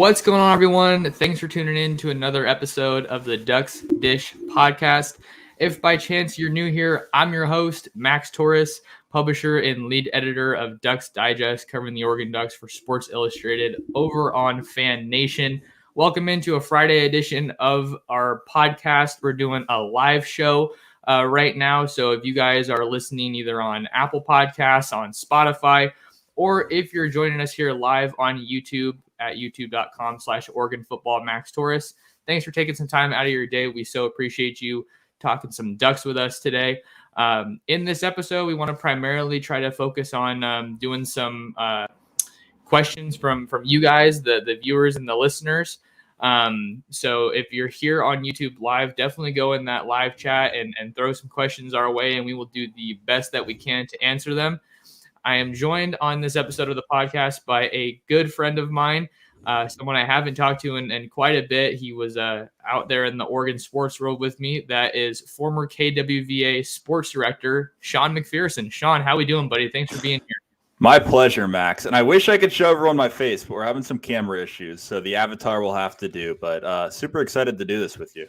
What's going on, everyone? Thanks for tuning in to another episode of the Ducks Dish podcast. If by chance you're new here, I'm your host, Max Torres, publisher and lead editor of Ducks Digest, covering the Oregon Ducks for Sports Illustrated over on Fan Nation. Welcome into a Friday edition of our podcast. We're doing a live show right now. So if you guys are listening either on Apple Podcasts, on Spotify, or if you're joining us here live on YouTube at youtube.com/Oregon Football Max Torres, thanks for taking some time out of your day. We so appreciate you talking some Ducks with us today. In this episode, we want to primarily try to focus on doing some questions from you guys, the viewers and the listeners. So if you're here on YouTube live, definitely go in that live chat and throw some questions our way, and we will do the best that we can to answer them. I am joined on this episode of the podcast by a good friend of mine, someone I haven't talked to in quite a bit. He was out there in the Oregon sports world with me. That is former KWVA sports director, Sean MacPherson. Sean, how we doing, buddy? Thanks for being here. My pleasure, Max. And I wish I could show everyone my face, but we're having some camera issues, so the avatar will have to do. But super excited to do this with you.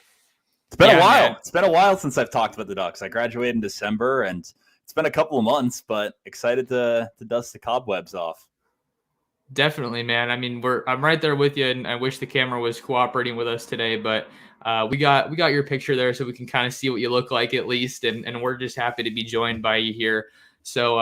It's been a while. Man. It's been a while since I've talked about the Ducks. I graduated in December, and it's been a couple of months, but excited to dust the cobwebs off. Definitely, man. I mean, I'm right there with you, and I wish the camera was cooperating with us today, but we got your picture there, so we can kind of see what you look like at least, and we're just happy to be joined by you here. So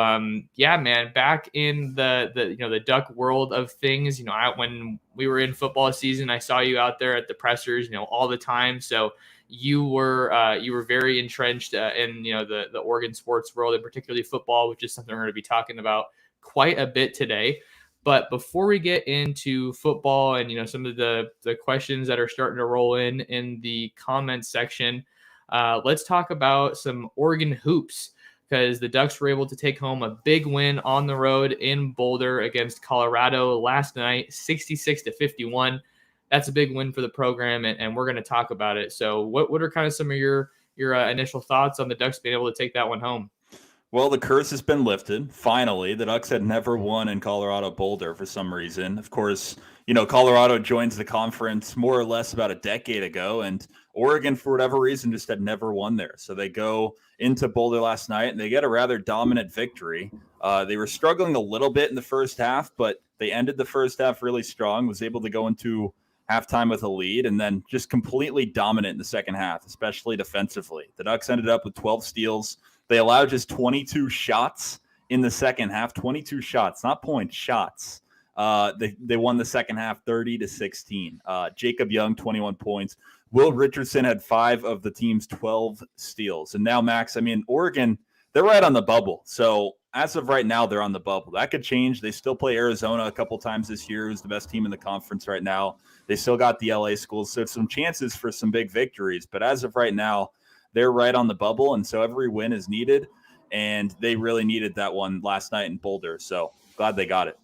yeah, man, back in the Duck world of things, when we were in football season, I saw you out there at the pressers, all the time. So you were very entrenched in the Oregon sports world, and particularly football, which is something we're going to be talking about quite a bit today. But before we get into football and some of the questions that are starting to roll in the comments section, let's talk about some Oregon hoops, because the Ducks were able to take home a big win on the road in Boulder against Colorado last night, 66-51. That's a big win for the program, and we're going to talk about it. So what are kind of some of your initial thoughts on the Ducks being able to take that one home? Well, the curse has been lifted. Finally, the Ducks had never won in Colorado Boulder for some reason. Of course, Colorado joins the conference more or less about a decade ago, and Oregon, for whatever reason, just had never won there. So they go into Boulder last night, and they get a rather dominant victory. They were struggling a little bit in the first half, but they ended the first half really strong, was able to go into halftime with a lead, and then just completely dominant in the second half, especially defensively. The Ducks ended up with 12 steals. They allowed just 22 shots in the second half, 22 shots, not points, shots. They won the second half 30-16. Jacob Young, 21 points. Will Richardson had 5 of the team's 12 steals. And now, Max, Oregon, they're right on the bubble. So as of right now, they're on the bubble. That could change. They still play Arizona a couple times this year, who's the best team in the conference right now. They still got the LA schools. So some chances for some big victories. But as of right now, they're right on the bubble, and so every win is needed, and they really needed that one last night in Boulder. So glad they got it.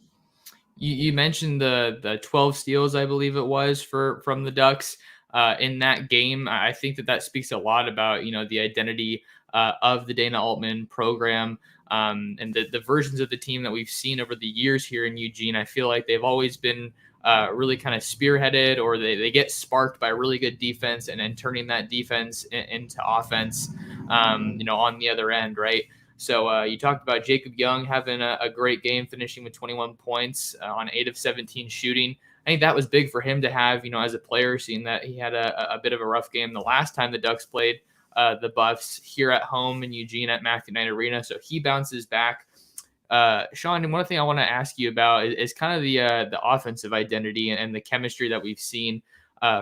You mentioned the 12 steals, I believe it was, from the Ducks in that game. I think that speaks a lot about the identity of the Dana Altman program and the versions of the team that we've seen over the years here in Eugene. I feel like they've always been really kind of spearheaded, or they get sparked by really good defense and then turning that defense into offense, on the other end, right? So you talked about Jacob Young having a great game, finishing with 21 points on 8 of 17 shooting. I think that was big for him to have, as a player, seeing that he had a bit of a rough game the last time the Ducks played the Buffs here at home in Eugene at MacPherson Arena. So he bounces back. Sean, one thing I want to ask you about is kind of the offensive identity and the chemistry that we've seen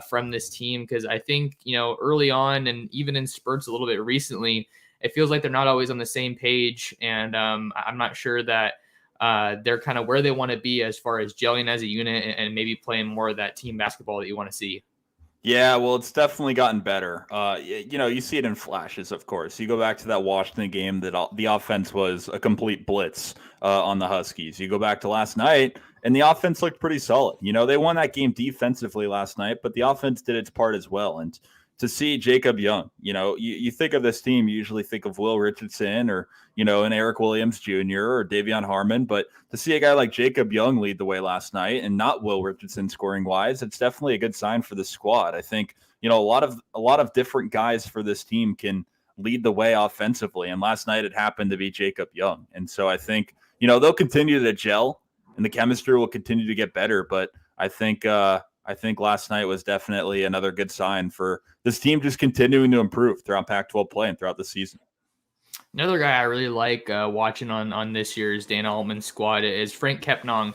from this team, because I think early on and even in spurts a little bit recently, it feels like they're not always on the same page, and I'm not sure that they're kind of where they want to be as far as gelling as a unit and maybe playing more of that team basketball that you want to see. Yeah, well, it's definitely gotten better. You see it in flashes, of course. You go back to that Washington game, that the offense was a complete blitz on the Huskies. You go back to last night, and the offense looked pretty solid. They won that game defensively last night, but the offense did its part as well. And to see Jacob Young, you think of this team, you usually think of Will Richardson or, and Eric Williams Jr. or Davion Harmon. But to see a guy like Jacob Young lead the way last night and not Will Richardson scoring wise, it's definitely a good sign for the squad. I think, a lot of different guys for this team can lead the way offensively. And last night it happened to be Jacob Young. And so I think, they'll continue to gel and the chemistry will continue to get better. But I think last night was definitely another good sign for this team just continuing to improve throughout Pac-12 play and throughout the season. Another guy I really like watching on this year's Dan Altman squad is Frank Kepnong.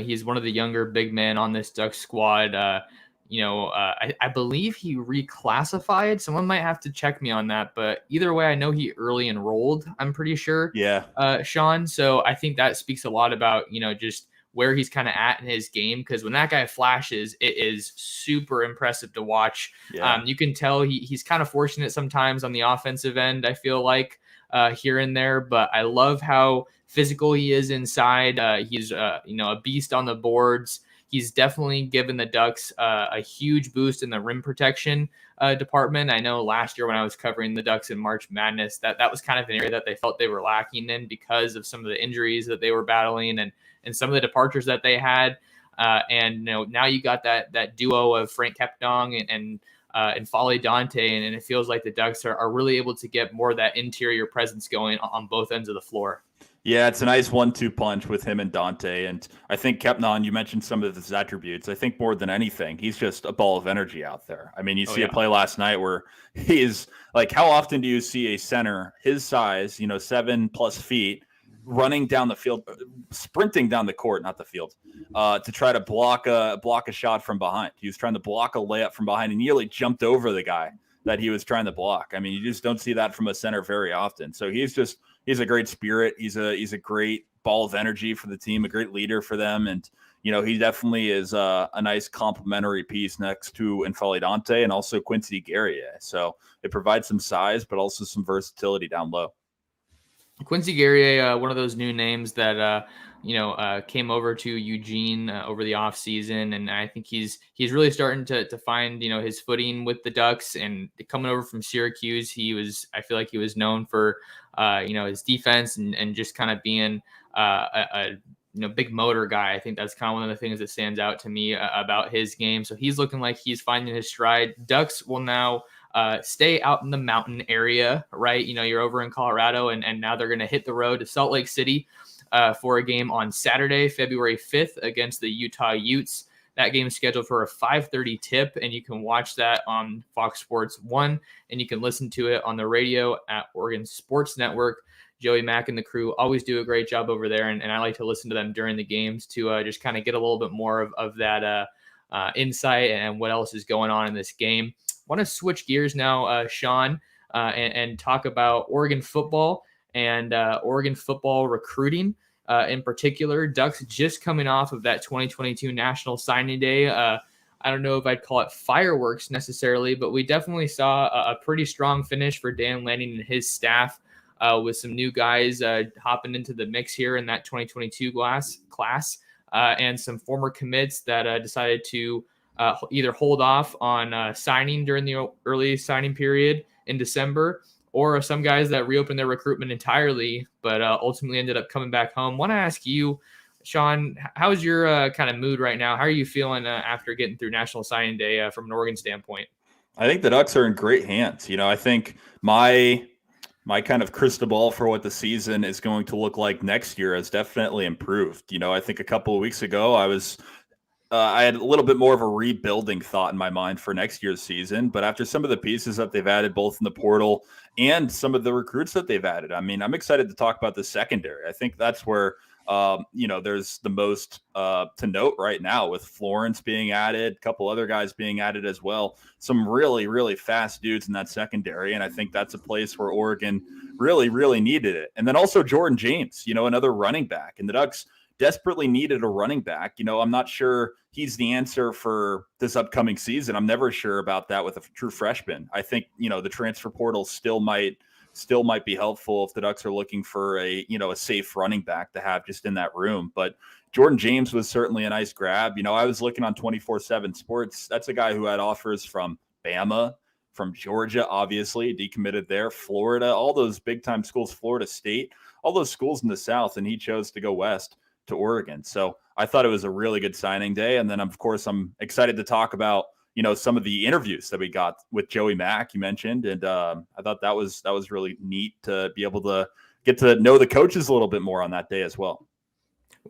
He's one of the younger big men on this Ducks squad. I believe he reclassified. Someone might have to check me on that, but either way, I know he early enrolled. I'm pretty sure. Yeah. Sean. So I think that speaks a lot about just where he's kind of at in his game, because when that guy flashes, it is super impressive to watch. Yeah. You can tell he's kind of fortunate sometimes on the offensive end, I feel like, here and there, but I love how physical he is inside. He's a beast on the boards. He's definitely given the Ducks a huge boost in the rim protection department. I know last year when I was covering the Ducks in March Madness, that was kind of an area that they felt they were lacking in because of some of the injuries that they were battling and some of the departures that they had. And now you got that duo of Frank Kepnong and Folly Dante, and it feels like the Ducks are really able to get more of that interior presence going on both ends of the floor. Yeah, it's a nice 1-2 punch with him and Dante. And I think Kepnong, you mentioned some of his attributes. I think more than anything, he's just a ball of energy out there. I mean, you see a play last night where he is like, how often do you see a center his size, 7+ feet, running down the field, sprinting down the court, not the field, to try to block a shot from behind. He was trying to block a layup from behind and nearly jumped over the guy that he was trying to block. I mean, you just don't see that from a center very often. So he's a great spirit. He's a great ball of energy for the team, a great leader for them. And, he definitely is a nice complementary piece next to N'Faly Dante and also Quincy Guerrier. So it provides some size, but also some versatility down low. Quincy Guerrier, one of those new names that came over to Eugene over the offseason, and I think he's really starting to find his footing with the Ducks. And coming over from Syracuse, I feel like he was known for his defense and just kind of being a big motor guy. I think that's kind of one of the things that stands out to me about his game. So he's looking like he's finding his stride. Ducks will now stay out in the mountain area, right? You're over in Colorado, and now they're going to hit the road to Salt Lake City for a game on Saturday, February 5th against the Utah Utes. That game is scheduled for a 5:30 tip, and you can watch that on Fox Sports 1, and you can listen to it on the radio at Oregon Sports Network. Joey Mack and the crew always do a great job over there, and I like to listen to them during the games to just kind of get a little bit more of that insight and what else is going on in this game. Want to switch gears now, Sean, and talk about Oregon football and Oregon football recruiting in particular. Ducks just coming off of that 2022 National Signing Day. I don't know if I'd call it fireworks necessarily, but we definitely saw a pretty strong finish for Dan Lanning and his staff with some new guys hopping into the mix here in that 2022 class and some former commits that decided to either hold off on signing during the early signing period in December, or some guys that reopened their recruitment entirely, but ultimately ended up coming back home. Want to ask you, Sean, how's your kind of mood right now? How are you feeling after getting through National Signing Day from an Oregon standpoint? I think the Ducks are in great hands. I think my kind of crystal ball for what the season is going to look like next year has definitely improved. I think a couple of weeks ago I had a little bit more of a rebuilding thought in my mind for next year's season, but after some of the pieces that they've added both in the portal and some of the recruits that they've added, I mean, I'm excited to talk about the secondary. I think that's where, there's the most to note right now, with Florence being added, a couple other guys being added as well. Some really, really fast dudes in that secondary. And I think that's a place where Oregon really, really needed it. And then also Jordan James, another running back, and the Ducks desperately needed a running back. I'm not sure he's the answer for this upcoming season. I'm never sure about that with a true freshman. I think, the transfer portal still might be helpful if the Ducks are looking for a safe running back to have just in that room. But Jordan James was certainly a nice grab. I was looking on 24/7 Sports. That's a guy who had offers from Bama, from Georgia, obviously, decommitted there, Florida, all those big-time schools, Florida State, all those schools in the South, and he chose to go west to Oregon. So I thought it was a really good signing day. And then, of course, I'm excited to talk about, some of the interviews that we got with Joey Mack, you mentioned. And I thought that was really neat to be able to get to know the coaches a little bit more on that day as well.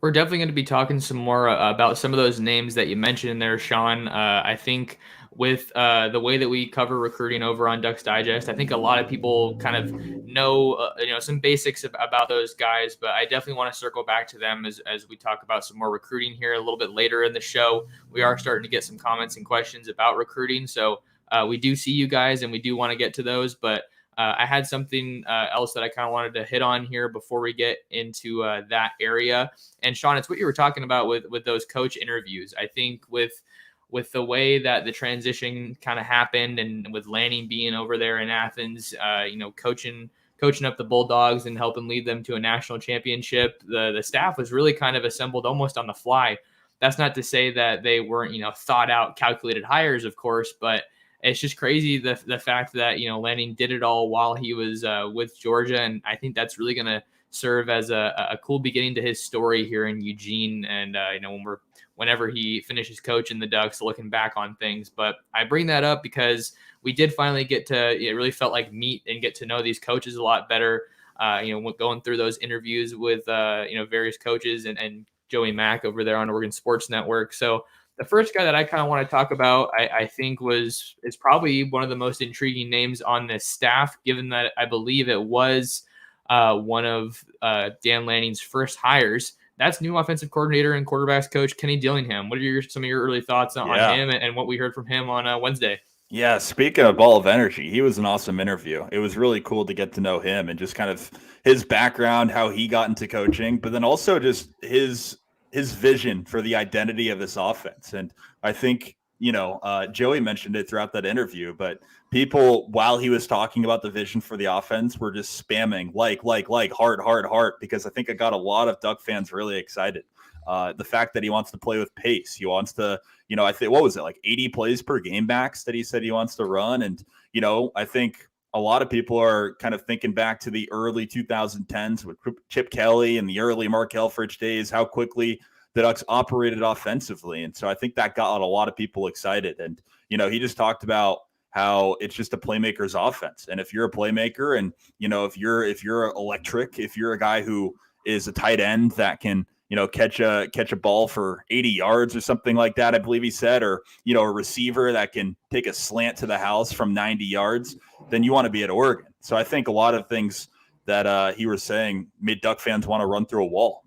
We're definitely going to be talking some more about some of those names that you mentioned there, Sean. I think with the way that we cover recruiting over on Ducks Digest, I think a lot of people kind of know, some basics about those guys, but I definitely want to circle back to them as we talk about some more recruiting here a little bit later in the show. We are starting to get some comments and questions about recruiting, so we do see you guys and we do want to get to those, but I had something else that I kind of wanted to hit on here before we get into that area. And Sean, it's what you were talking about with those coach interviews. I think with the way that the transition kind of happened, and with Lanning being over there in Athens, coaching up the Bulldogs and helping lead them to a national championship, the staff was really kind of assembled almost on the fly. That's not to say that they weren't, thought out, calculated hires, of course, but it's just crazy the fact that Lanning did it all while he was with Georgia, and I think that's really going to serve as a cool beginning to his story here in Eugene. And whenever he finishes coaching the Ducks, looking back on things. But I bring that up because we did finally get to. It really felt like meet and get to know these coaches a lot better. Going through those interviews with various coaches and Joey Mack over there on Oregon Sports Network. So the first guy that I kind of want to talk about, I think is probably one of the most intriguing names on this staff, given that I believe it was one of Dan Lanning's first hires. That's new offensive coordinator and quarterbacks coach Kenny Dillingham. What are some of your early thoughts on him and what we heard from him on Wednesday? Yeah, speaking of ball of energy, he was an awesome interview. It was really cool to get to know him and just kind of his background, how he got into coaching, but then also just his vision for the identity of this offense. And I think, Joey mentioned it throughout that interview, but people, while he was talking about the vision for the offense, were just spamming heart, because I think it got a lot of Duck fans really excited. The fact that he wants to play with pace, he wants to, I think, what was it, like 80 plays per game max that he said he wants to run. And, I think a lot of people are kind of thinking back to the early 2010s with Chip Kelly and the early Mark Helfrich days, how quickly the Ducks operated offensively. And so I think that got a lot of people excited. And, he just talked about how it's just a playmaker's offense. And if you're a playmaker and, if you're electric, if you're a guy who is a tight end that can, catch a ball for 80 yards or something like that, I believe he said, or, a receiver that can take a slant to the house from 90 yards, then you want to be at Oregon. So I think a lot of things that he was saying made Duck fans want to run through a wall.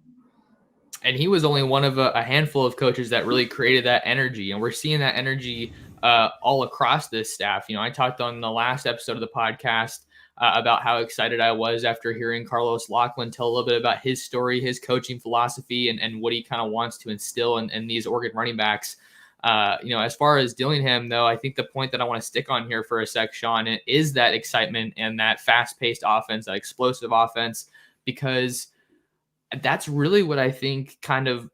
And he was only one of a handful of coaches that really created that energy. And we're seeing that energy all across this staff. I talked on the last episode of the podcast about how excited I was after hearing Carlos Lachlan tell a little bit about his story, his coaching philosophy, and what he kind of wants to instill in these Oregon running backs. As far as Dillingham, though, I think the point that I want to stick on here for a sec, Sean, is that excitement and that fast-paced offense, that explosive offense, because that's really what I think kind of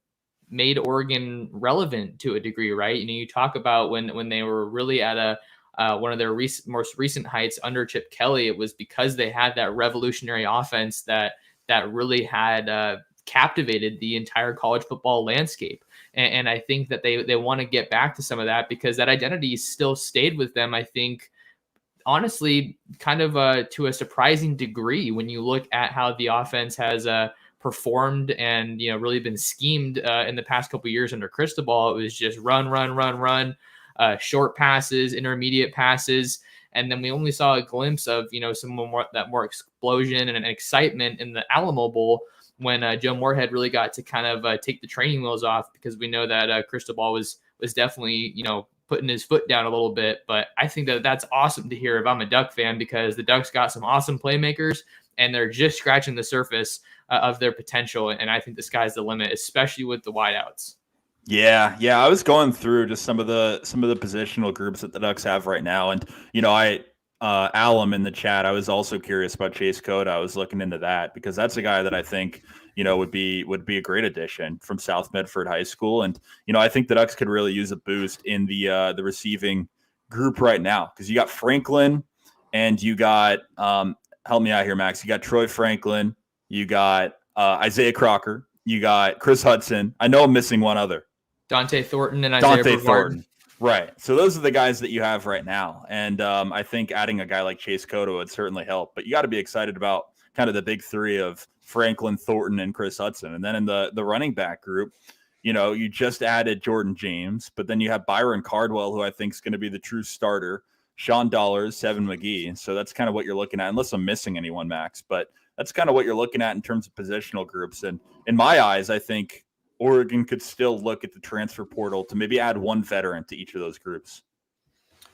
made Oregon relevant to a degree, right? You talk about when they were really at one of their most recent heights under Chip Kelly, it was because they had that revolutionary offense that really had captivated the entire college football landscape. And I think that they want to get back to some of that because that identity still stayed with them, I think, honestly, kind of to a surprising degree when you look at how the offense has performed and really been schemed in the past couple of years under Cristobal. It was just run, short passes, intermediate passes, and then we only saw a glimpse of some more explosion and an excitement in the Alamo Bowl when Joe Moorhead really got to kind of take the training wheels off, because we know that Cristobal was definitely putting his foot down a little bit. But I think that's awesome to hear if I'm a Duck fan, because the Ducks got some awesome playmakers and they're just scratching the surface of their potential. And I think the sky's the limit, especially with the wideouts. Yeah. I was going through just some of the positional groups that the Ducks have right now, and Alum in the chat, I was also curious about Chase Cota. I was looking into that because that's a guy that I think would be a great addition from South Medford High School, and I think the Ducks could really use a boost in the receiving group right now because you got Franklin and you got help me out here, Max. You got Troy Franklin, you got Isaiah Crocker, you got Chris Hudson. I know I'm missing one other. Dante Thornton and Isaiah Dante Brevard. Thornton. Right. So those are the guys that you have right now. And I think adding a guy like Chase Cota would certainly help. But you got to be excited about kind of the big three of Franklin, Thornton, and Chris Hudson. And then in the running back group, you just added Jordan James, but then you have Byron Cardwell, who I think is going to be the true starter, Sean Dollars, Seven McGee. So that's kind of what you're looking at, unless I'm missing anyone, Max. But that's kind of what you're looking at in terms of positional groups. And in my eyes, I think Oregon could still look at the transfer portal to maybe add one veteran to each of those groups.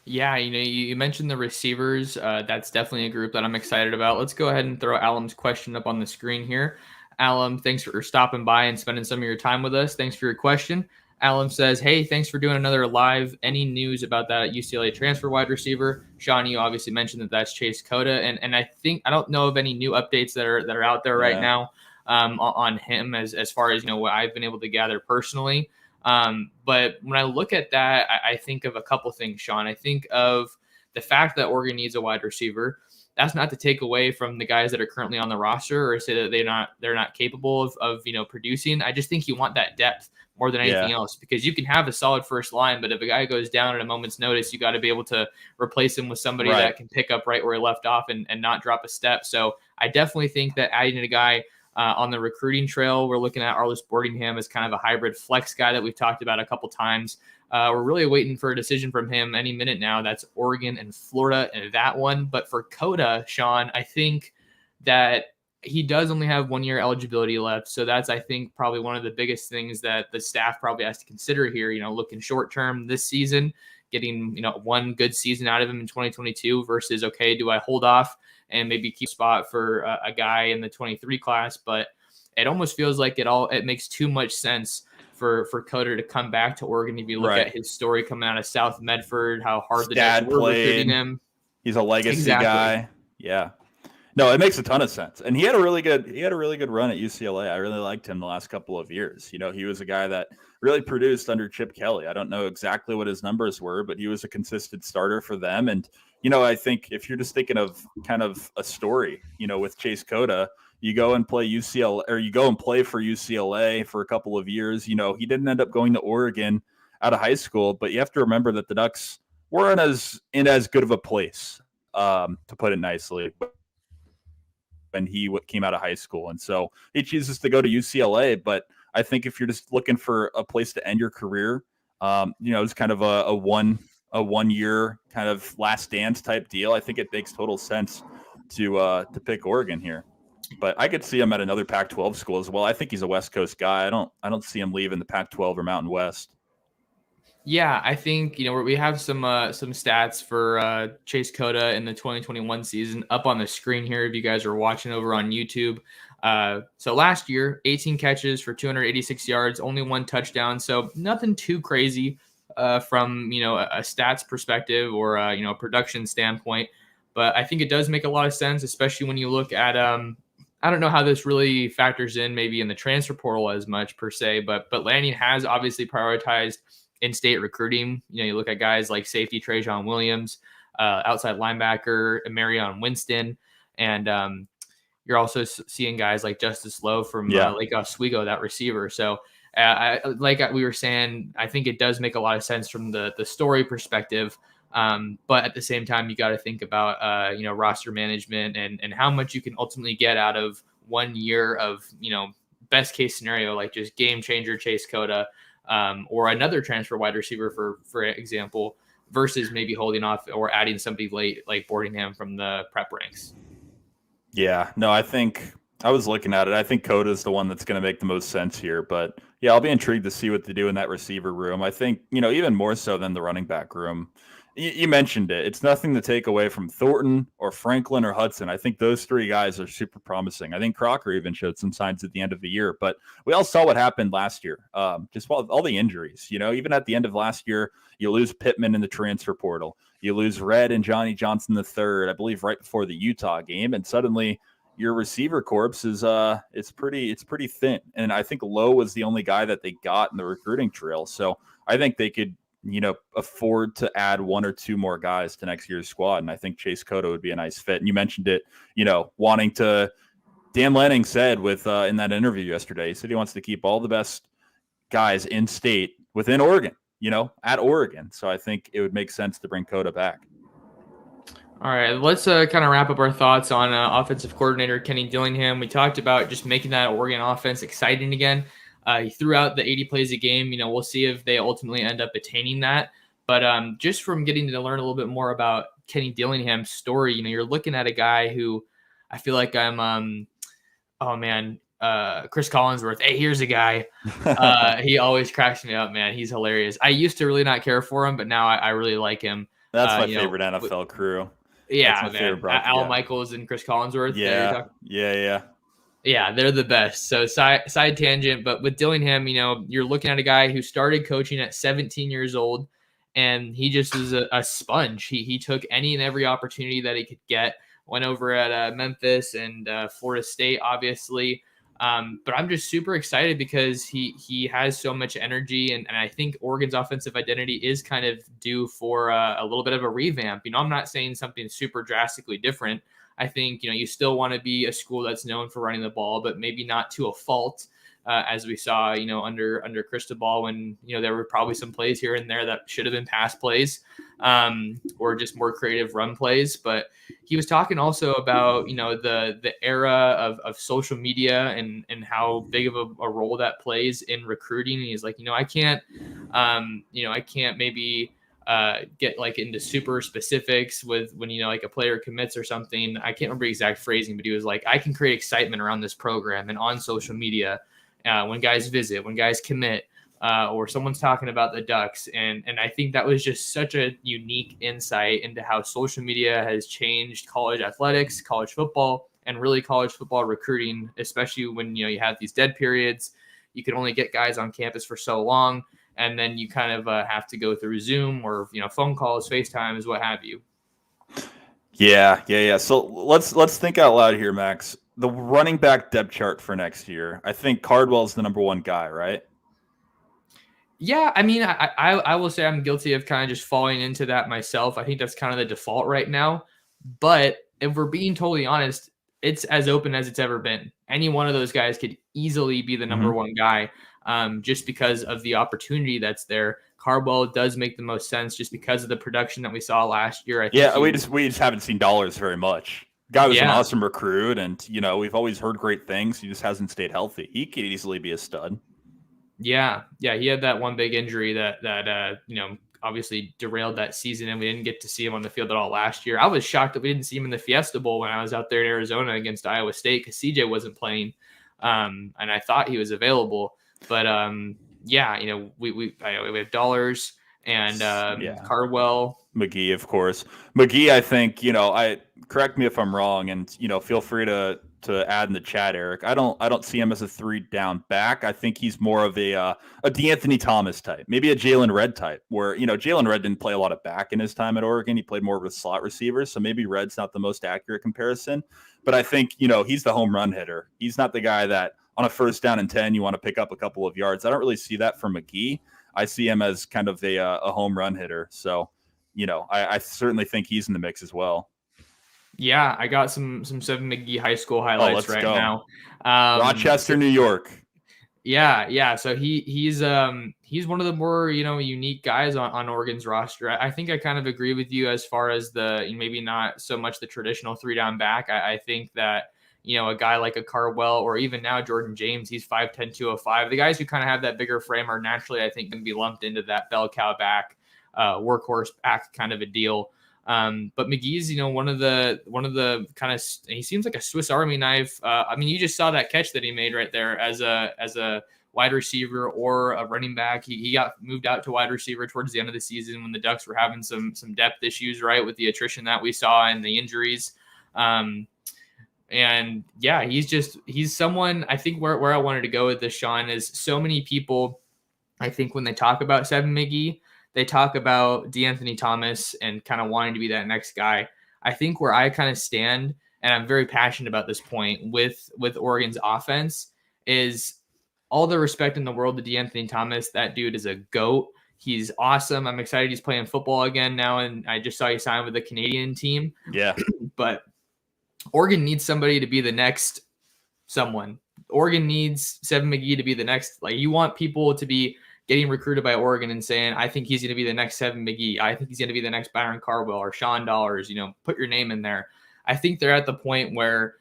Yeah, you mentioned the receivers. That's definitely a group that I'm excited about. Let's go ahead and throw Alum's question up on the screen here. Alum, thanks for stopping by and spending some of your time with us. Thanks for your question. Alum says, hey, thanks for doing another live. Any news about that UCLA transfer wide receiver? Sean, you obviously mentioned that that's Chase Cota. And I don't know of any new updates that are out there right now on him as far as, what I've been able to gather personally. But when I look at that, I think of a couple things, Sean. I think of the fact that Oregon needs a wide receiver. That's not to take away from the guys that are currently on the roster or say that they're not capable of producing. I just think you want that depth more than anything else, because you can have a solid first line, but if a guy goes down at a moment's notice, you got to be able to replace him with somebody that can pick up right where he left off and not drop a step. So I definitely think that adding a guy on the recruiting trail, we're looking at Arliss Boardingham as kind of a hybrid flex guy that we've talked about a couple times. We're really waiting for a decision from him any minute now. That's Oregon and Florida and that one. But for Cota, Sean, I think that he does only have 1 year eligibility left. So that's, I think, probably one of the biggest things that the staff probably has to consider here, looking short term this season, getting, one good season out of him in 2022 versus, okay, do I hold off and maybe keep a spot for a guy in the 23 class? But it almost feels like it makes too much sense for Cota to come back to Oregon. If you look at his story coming out of South Medford, how hard the Ducks were recruiting him. He's a legacy guy. Yeah. No, it makes a ton of sense. And he had a really good run at UCLA. I really liked him the last couple of years. He was a guy that really produced under Chip Kelly. I don't know exactly what his numbers were, but he was a consistent starter for them. And, I think if you're just thinking of kind of a story, with Chase Cota, you go and play UCLA, or you go and play for UCLA for a couple of years. He didn't end up going to Oregon out of high school, but you have to remember that the Ducks weren't in as good of a place, to put it nicely, when he came out of high school. And so he chooses to go to UCLA. But I think if you're just looking for a place to end your career, it's kind of a 1 year kind of last dance type deal. I think it makes total sense to pick Oregon here. But I could see him at another Pac-12 school as well. I think he's a West Coast guy. I don't see him leaving the Pac-12 or Mountain West. Yeah, I think, we have some stats for Chase Cota in the 2021 season up on the screen here if you guys are watching over on YouTube. So last year, 18 catches for 286 yards, only one touchdown. So nothing too crazy from, a stats perspective or, a production standpoint. But I think it does make a lot of sense, especially when you look at I don't know how this really factors in maybe in the transfer portal as much per se, but Lanning has obviously prioritized in-state recruiting. You look at guys like safety Trajan Williams, outside linebacker Marion Winston, and you're also seeing guys like Justice Lowe from Lake Oswego, that receiver. So like we were saying, I think it does make a lot of sense from the story perspective. But at the same time, you got to think about, roster management and how much you can ultimately get out of 1 year of, best case scenario, like just game changer Chase Cota, or another transfer wide receiver, for example, versus maybe holding off or adding somebody late like Boardingham from the prep ranks. Yeah, no, I think I was looking at it. I think Cota is the one that's going to make the most sense here. But yeah, I'll be intrigued to see what they do in that receiver room. I think, even more so than the running back room. You mentioned it. It's nothing to take away from Thornton or Franklin or Hudson. I think those three guys are super promising. I think Crocker even showed some signs at the end of the year. But we all saw what happened last year. Just all the injuries. Even at the end of last year, you lose Pittman in the transfer portal. You lose Red and Johnny Johnson III, I believe, right before the Utah game, and suddenly your receiver corps is it's pretty thin. And I think Lowe was the only guy that they got in the recruiting trail. So I think they could afford to add one or two more guys to next year's squad. And I think Chase Cotto would be a nice fit. And you mentioned it, wanting to. Dan Lanning said in that interview yesterday, he said he wants to keep all the best guys in state within Oregon, at Oregon. So I think it would make sense to bring Cotto back. All right, let's kind of wrap up our thoughts on offensive coordinator Kenny Dillingham. We talked about just making that Oregon offense exciting again. He threw out the 80 plays a game. We'll see if they ultimately end up attaining that. But just from getting to learn a little bit more about Kenny Dillingham's story, you're looking at a guy who I feel like I'm, Chris Collinsworth. Hey, here's a guy. He always cracks me up, man. He's hilarious. I used to really not care for him, but now I really like him. That's my favorite NFL crew. Yeah, man. Al Michaels and Chris Collinsworth. Yeah, they're the best. So side tangent, but with Dillingham, you're looking at a guy who started coaching at 17 years old, and he just was a sponge. He took any and every opportunity that he could get. Went over at Memphis and Florida State, obviously. But I'm just super excited because he has so much energy, and I think Oregon's offensive identity is kind of due for a little bit of a revamp. I'm not saying something super drastically different. I think, you still want to be a school that's known for running the ball, but maybe not to a fault, as we saw, under Cristobal when, there were probably some plays here and there that should have been pass plays, or just more creative run plays. But he was talking also about, the era of social media and how big of a role that plays in recruiting. And he's like, I can't maybe get like into super specifics with when, like a player commits or something. I can't remember exact phrasing, but he was like, I can create excitement around this program and on social media, when guys visit, when guys commit, or someone's talking about the Ducks. And I think that was just such a unique insight into how social media has changed college athletics, college football, and really college football recruiting, especially when, you have these dead periods. You can only get guys on campus for so long. And then you kind of have to go through Zoom or, phone calls, FaceTimes, what have you. Yeah. So let's think out loud here, Max. The running back depth chart for next year. I think Cardwell's the number one guy, right? Yeah, I mean, I will say I'm guilty of kind of just falling into that myself. I think that's kind of the default right now. But if we're being totally honest, it's as open as it's ever been. Any one of those guys could easily be the number one guy, just because of the opportunity that's there. Cardwell does make the most sense just because of the production that we saw last year. I think we just haven't seen dollars very much. Guy was an awesome recruit, and we've always heard great things. He just hasn't stayed healthy. He could easily be a stud. Yeah, he had that one big injury that obviously derailed that season, and we didn't get to see him on the field at all last year. I was shocked that we didn't see him in the Fiesta Bowl when I was out there in Arizona against Iowa State because CJ wasn't playing, and I thought he was available. But we have dollars and Cardwell, McGee, of course. McGee, I think correct me if I'm wrong, and feel free to add in the chat, Eric. I don't see him as a 3-down back. I think he's more of a DeAnthony Thomas type, maybe a Jalen Redd type, where Jalen Redd didn't play a lot of back in his time at Oregon. He played more with slot receivers, so maybe Redd's not the most accurate comparison. But I think he's the home run hitter. He's not the guy that on a 1st down and 10 you want to pick up a couple of yards. I don't really see that from McGee. I see him as kind of a home run hitter. So I certainly think he's in the mix as well. Yeah, I got some Seven McGee high school highlights now. Rochester, New York. Yeah. So he's one of the more unique guys on Oregon's roster. I think I kind of agree with you as far as the maybe not so much the traditional 3-down back. I think that a guy like a Cardwell or even now Jordan James, he's 5'10", 205. The guys who kind of have that bigger frame are naturally, I think, going to be lumped into that bell cow back, workhorse back kind of a deal. But McGee's, one of the kind of, he seems like a Swiss Army knife. You just saw that catch that he made right there as a wide receiver or a running back. He got moved out to wide receiver towards the end of the season when the Ducks were having some depth issues, right, with the attrition that we saw and the injuries. And yeah, he's someone, I think where I wanted to go with this, Sean, is so many people, I think when they talk about Seven McGee, they talk about DeAnthony Thomas and kind of wanting to be that next guy. I think where I kind of stand, and I'm very passionate about this point with Oregon's offense, is all the respect in the world to DeAnthony Thomas. That dude is a GOAT. He's awesome. I'm excited he's playing football again now, and I just saw he signed with the Canadian team. Yeah. But Oregon needs somebody to be the next someone. Oregon needs Seven McGee to be the next. Like, you want people to be getting recruited by Oregon and saying, I think he's going to be the next Seven McGee. I think he's going to be the next Byron Cardwell or Sean Dollars. Put your name in there. I think they're at the point where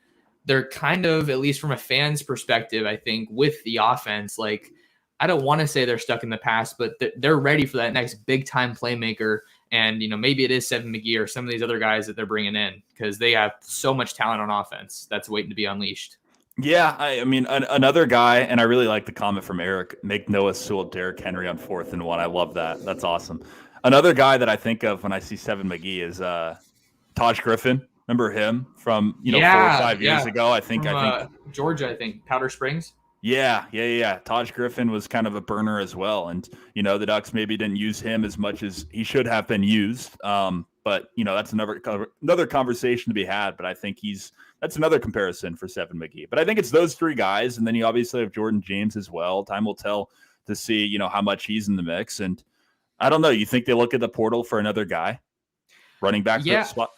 they're kind of, at least from a fan's perspective, I think, with the offense, like, I don't want to say they're stuck in the past, but they're ready for that next big time playmaker. And, maybe it is Seven McGee or some of these other guys that they're bringing in, because they have so much talent on offense that's waiting to be unleashed. Yeah, I mean, another guy, and I really like the comment from Eric, make Noah Sewell, Derrick Henry on 4th and 1. I love that. That's awesome. Another guy that I think of when I see Seven McGee is Taj Griffin. Remember him from 4 or 5 years ago? I think Georgia, Powder Springs. Yeah. Taj Griffin was kind of a burner as well, and the Ducks maybe didn't use him as much as he should have been used. But that's another conversation to be had. But I think that's another comparison for Seven McGee. But I think it's those three guys, and then you obviously have Jordan James as well. Time will tell to see how much he's in the mix. And I don't know. You think they look at the portal for another guy, running back spot?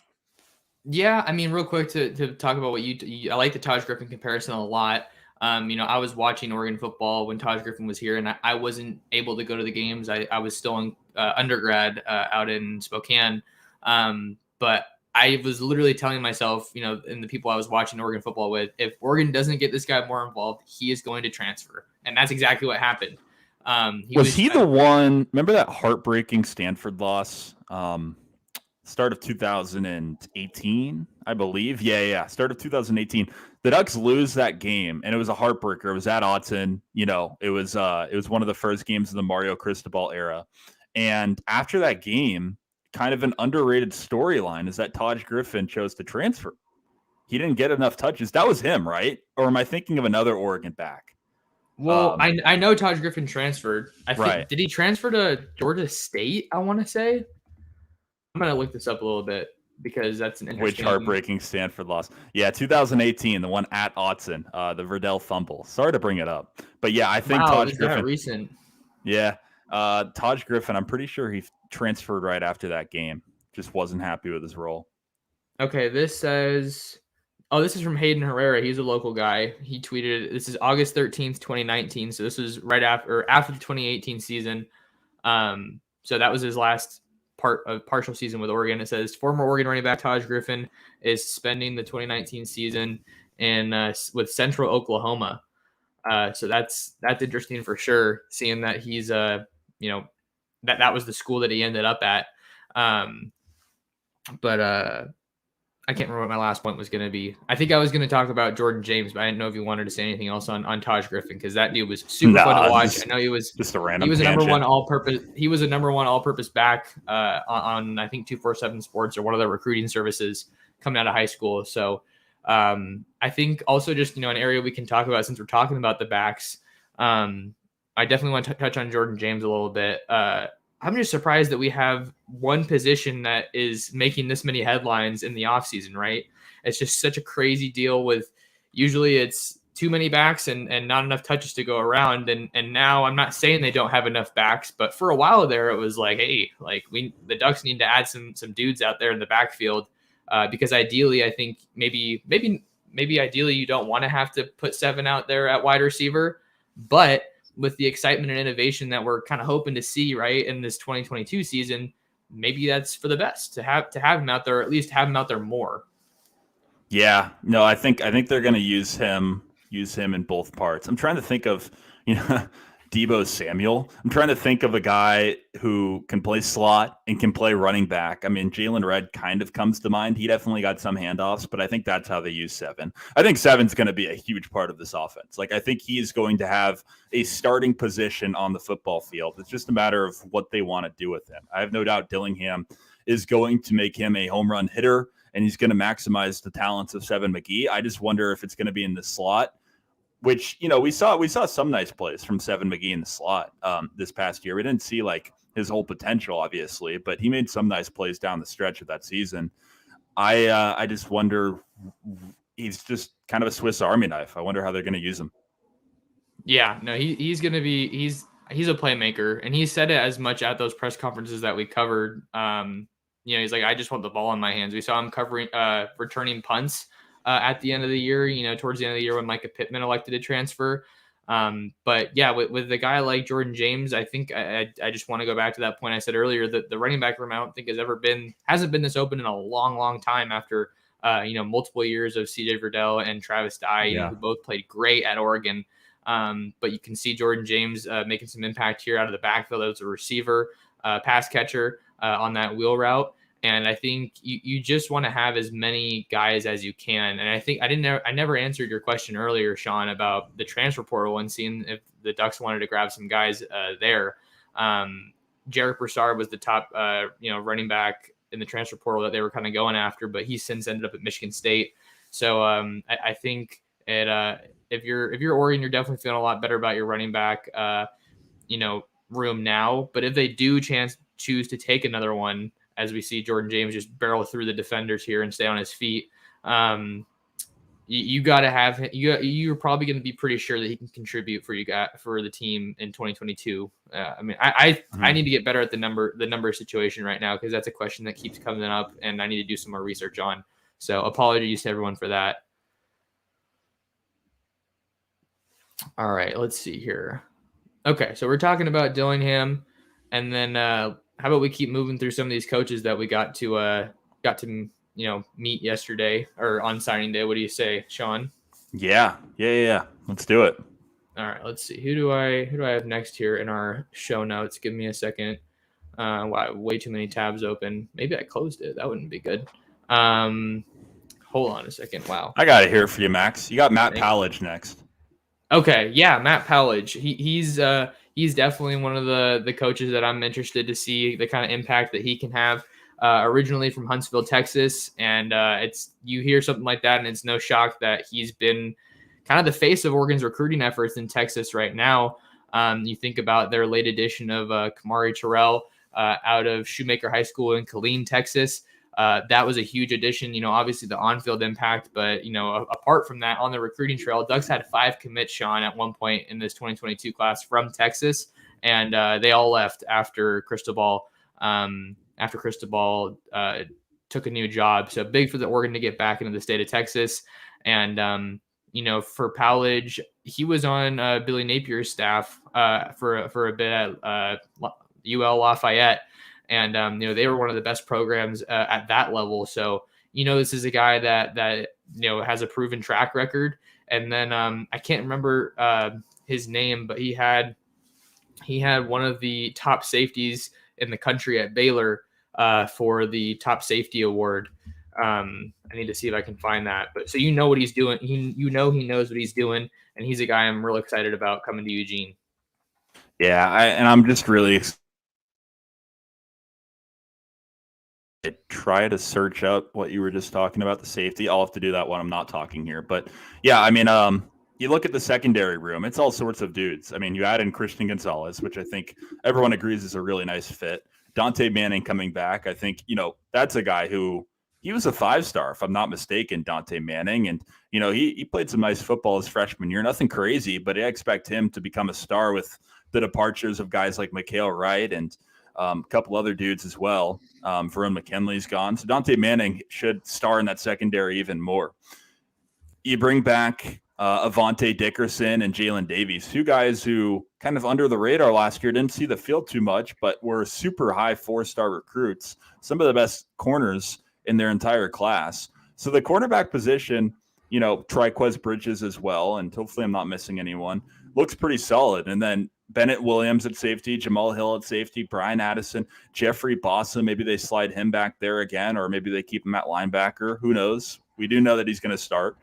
Yeah, I mean, real quick to talk about what I like the Taj Griffin comparison a lot. I was watching Oregon football when Taj Griffin was here, and I wasn't able to go to the games. I was still in undergrad out in Spokane. But I was literally telling myself, and the people I was watching Oregon football with, if Oregon doesn't get this guy more involved, he is going to transfer. And that's exactly what happened. Was he the one? Remember that heartbreaking Stanford loss? Start of 2018, I believe. Yeah. Start of 2018. The Ducks lose that game, and it was a heartbreaker. It was at Autzen. It was one of the first games of the Mario Cristobal era. And after that game, kind of an underrated storyline is that Taj Griffin chose to transfer. He didn't get enough touches. That was him, right? Or am I thinking of another Oregon back? Well, I know Taj Griffin transferred. I think, right. Did he transfer to Georgia State, I want to say? I'm going to look this up a little bit because that's an interesting... Which heartbreaking Stanford loss. Yeah, 2018, the one at Autzen, the Verdell fumble. Sorry to bring it up. But yeah, I think Taj Griffin... That recent? Yeah. Taj Griffin, I'm pretty sure he transferred right after that game. Just wasn't happy with his role. Okay, this says... Oh, this is from Hayden Herrera. He's a local guy. He tweeted, this is August 13th, 2019. So this is right after the 2018 season. So that was his last partial season with Oregon. It says former Oregon running back Taj Griffin is spending the 2019 season with Central Oklahoma. So that's interesting for sure, seeing that he's that was the school that he ended up at. But I can't remember what my last point was going to be. I think I was going to talk about Jordan James, but I didn't know if you wanted to say anything else on Taj Griffin, because that dude was super fun to watch. I know he was just a random. He was tangent. a number one all-purpose. He was a number one all-purpose back on I think 247 Sports or one of the recruiting services coming out of high school. So I think also just an area we can talk about since we're talking about the backs. I definitely want to touch on Jordan James a little bit. I'm just surprised that we have one position that is making this many headlines in the offseason, right? It's just such a crazy deal with usually it's too many backs and not enough touches to go around. And now I'm not saying they don't have enough backs, but for a while there, it was like, hey, like the Ducks need to add some dudes out there in the backfield because ideally, I think maybe ideally you don't want to have to put 7 out there at wide receiver, but with the excitement and innovation that we're kind of hoping to see right in this 2022 season, maybe that's for the best to have him out there, or at least have him out there more. Yeah, no, I think they're going to use him in both parts. I'm trying to think of, Deebo Samuel. I'm trying to think of a guy who can play slot and can play running back. I mean, Jalen Redd kind of comes to mind. He definitely got some handoffs, but I think that's how they use 7. I think 7's going to be a huge part of this offense. Like, I think he is going to have a starting position on the football field. It's just a matter of what they want to do with him. I have no doubt Dillingham is going to make him a home run hitter, and he's going to maximize the talents of Seven McGee. I just wonder if it's going to be in the slot, which, we saw some nice plays from Seven McGee in the slot this past year. We didn't see like his whole potential, obviously, but he made some nice plays down the stretch of that season. I just wonder, he's just kind of a Swiss Army knife. I wonder how they're going to use him. Yeah, no, he's going to be, he's a playmaker, and he said it as much at those press conferences that we covered. He's like, I just want the ball in my hands. We saw him returning punts at the end of the year, towards the end of the year when Micah Pittman elected to transfer. But yeah, with a guy like Jordan James, I think I just want to go back to that point I said earlier, that the running back room I don't think hasn't been this open in a long, long time after multiple years of CJ Verdell and Travis Dye, who both played great at Oregon. But you can see Jordan James making some impact here out of the backfield as a receiver, pass catcher on that wheel route. And I think you just want to have as many guys as you can. And I think I never answered your question earlier, Sean, about the transfer portal and seeing if the Ducks wanted to grab some guys there. Jarek Broussard was the top, running back in the transfer portal that they were kind of going after, but he's since ended up at Michigan State. So I think if you're Oregon, you're definitely feeling a lot better about your running back, room now. But if they do choose to take another one, as we see Jordan James just barrel through the defenders here and stay on his feet, you got to have you're probably going to be pretty sure that he can contribute for the team in 2022. I need to get better at the number situation right now, because that's a question that keeps coming up and I need to do some more research on. So apologies to everyone for that. All right, let's see here. Okay, so we're talking about Dillingham, and then how about we keep moving through some of these coaches that we got to meet yesterday or on signing day. What do you say, Sean? Yeah. Let's do it. All right, let's see. Who do I have next here in our show notes? Give me a second. Wow, way too many tabs open. Maybe I closed it. That wouldn't be good. Hold on a second. Wow. I got it here for you, Max. You got Matt Pallage next. Okay, yeah, Matt Pallage. He's definitely one of the coaches that I'm interested to see the kind of impact that he can have. Originally from Huntsville, Texas, and you hear something like that, and it's no shock that he's been kind of the face of Oregon's recruiting efforts in Texas right now. You think about their late addition of Kamari Terrell out of Shoemaker High School in Killeen, Texas. That was a huge addition, obviously the on-field impact, but, apart from that, on the recruiting trail, Ducks had 5 commits, Sean, at one point in this 2022 class from Texas, and they all left after Cristobal took a new job. So big for the Oregon to get back into the state of Texas. And, for Pallage, he was on Billy Napier's staff for a bit at UL Lafayette. And, they were one of the best programs at that level. So, this is a guy that has a proven track record. And then I can't remember his name, but he had one of the top safeties in the country at Baylor for the top safety award. I need to see if I can find that. But so what he's doing. He knows what he's doing. And he's a guy I'm real excited about coming to Eugene. Yeah, I'm just really excited. Try to search up what you were just talking about, the safety. I'll have to do that when I'm not talking here. But yeah, you look at the secondary room, it's all sorts of dudes. You add in Christian Gonzalez, which I think everyone agrees is a really nice fit. Dante Manning coming back. I think, that's a guy who he was a 5-star, if I'm not mistaken, Dante Manning. And, he played some nice football his freshman year, nothing crazy, but I expect him to become a star with the departures of guys like Mikhail Wright and a couple other dudes as well. Verone McKinley's gone. So Dante Manning should star in that secondary even more. You bring back Avante Dickerson and Jalen Davies, 2 guys who kind of under the radar last year, didn't see the field too much, but were super high 4-star recruits, some of the best corners in their entire class. So the cornerback position, Triquez Bridges as well, and hopefully I'm not missing anyone, looks pretty solid. And then Bennett Williams at safety, Jamal Hill at safety, Brian Addison, Jeffrey Bossa. Maybe they slide him back there again, or maybe they keep him at linebacker. Who knows? We do know that he's going to start.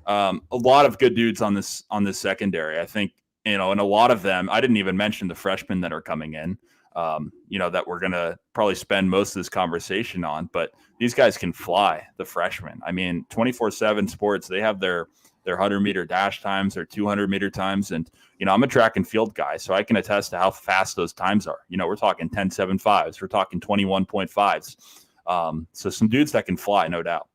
A lot of good dudes on this secondary. I think, and a lot of them, I didn't even mention the freshmen that are coming in, that we're going to probably spend most of this conversation on, but these guys can fly, the freshmen. 24/7 Sports, they have their 100-meter dash times, their 200-meter times. And, I'm a track and field guy, so I can attest to how fast those times are. We're talking 10.75s. We're talking 21.5s. So some dudes that can fly, no doubt.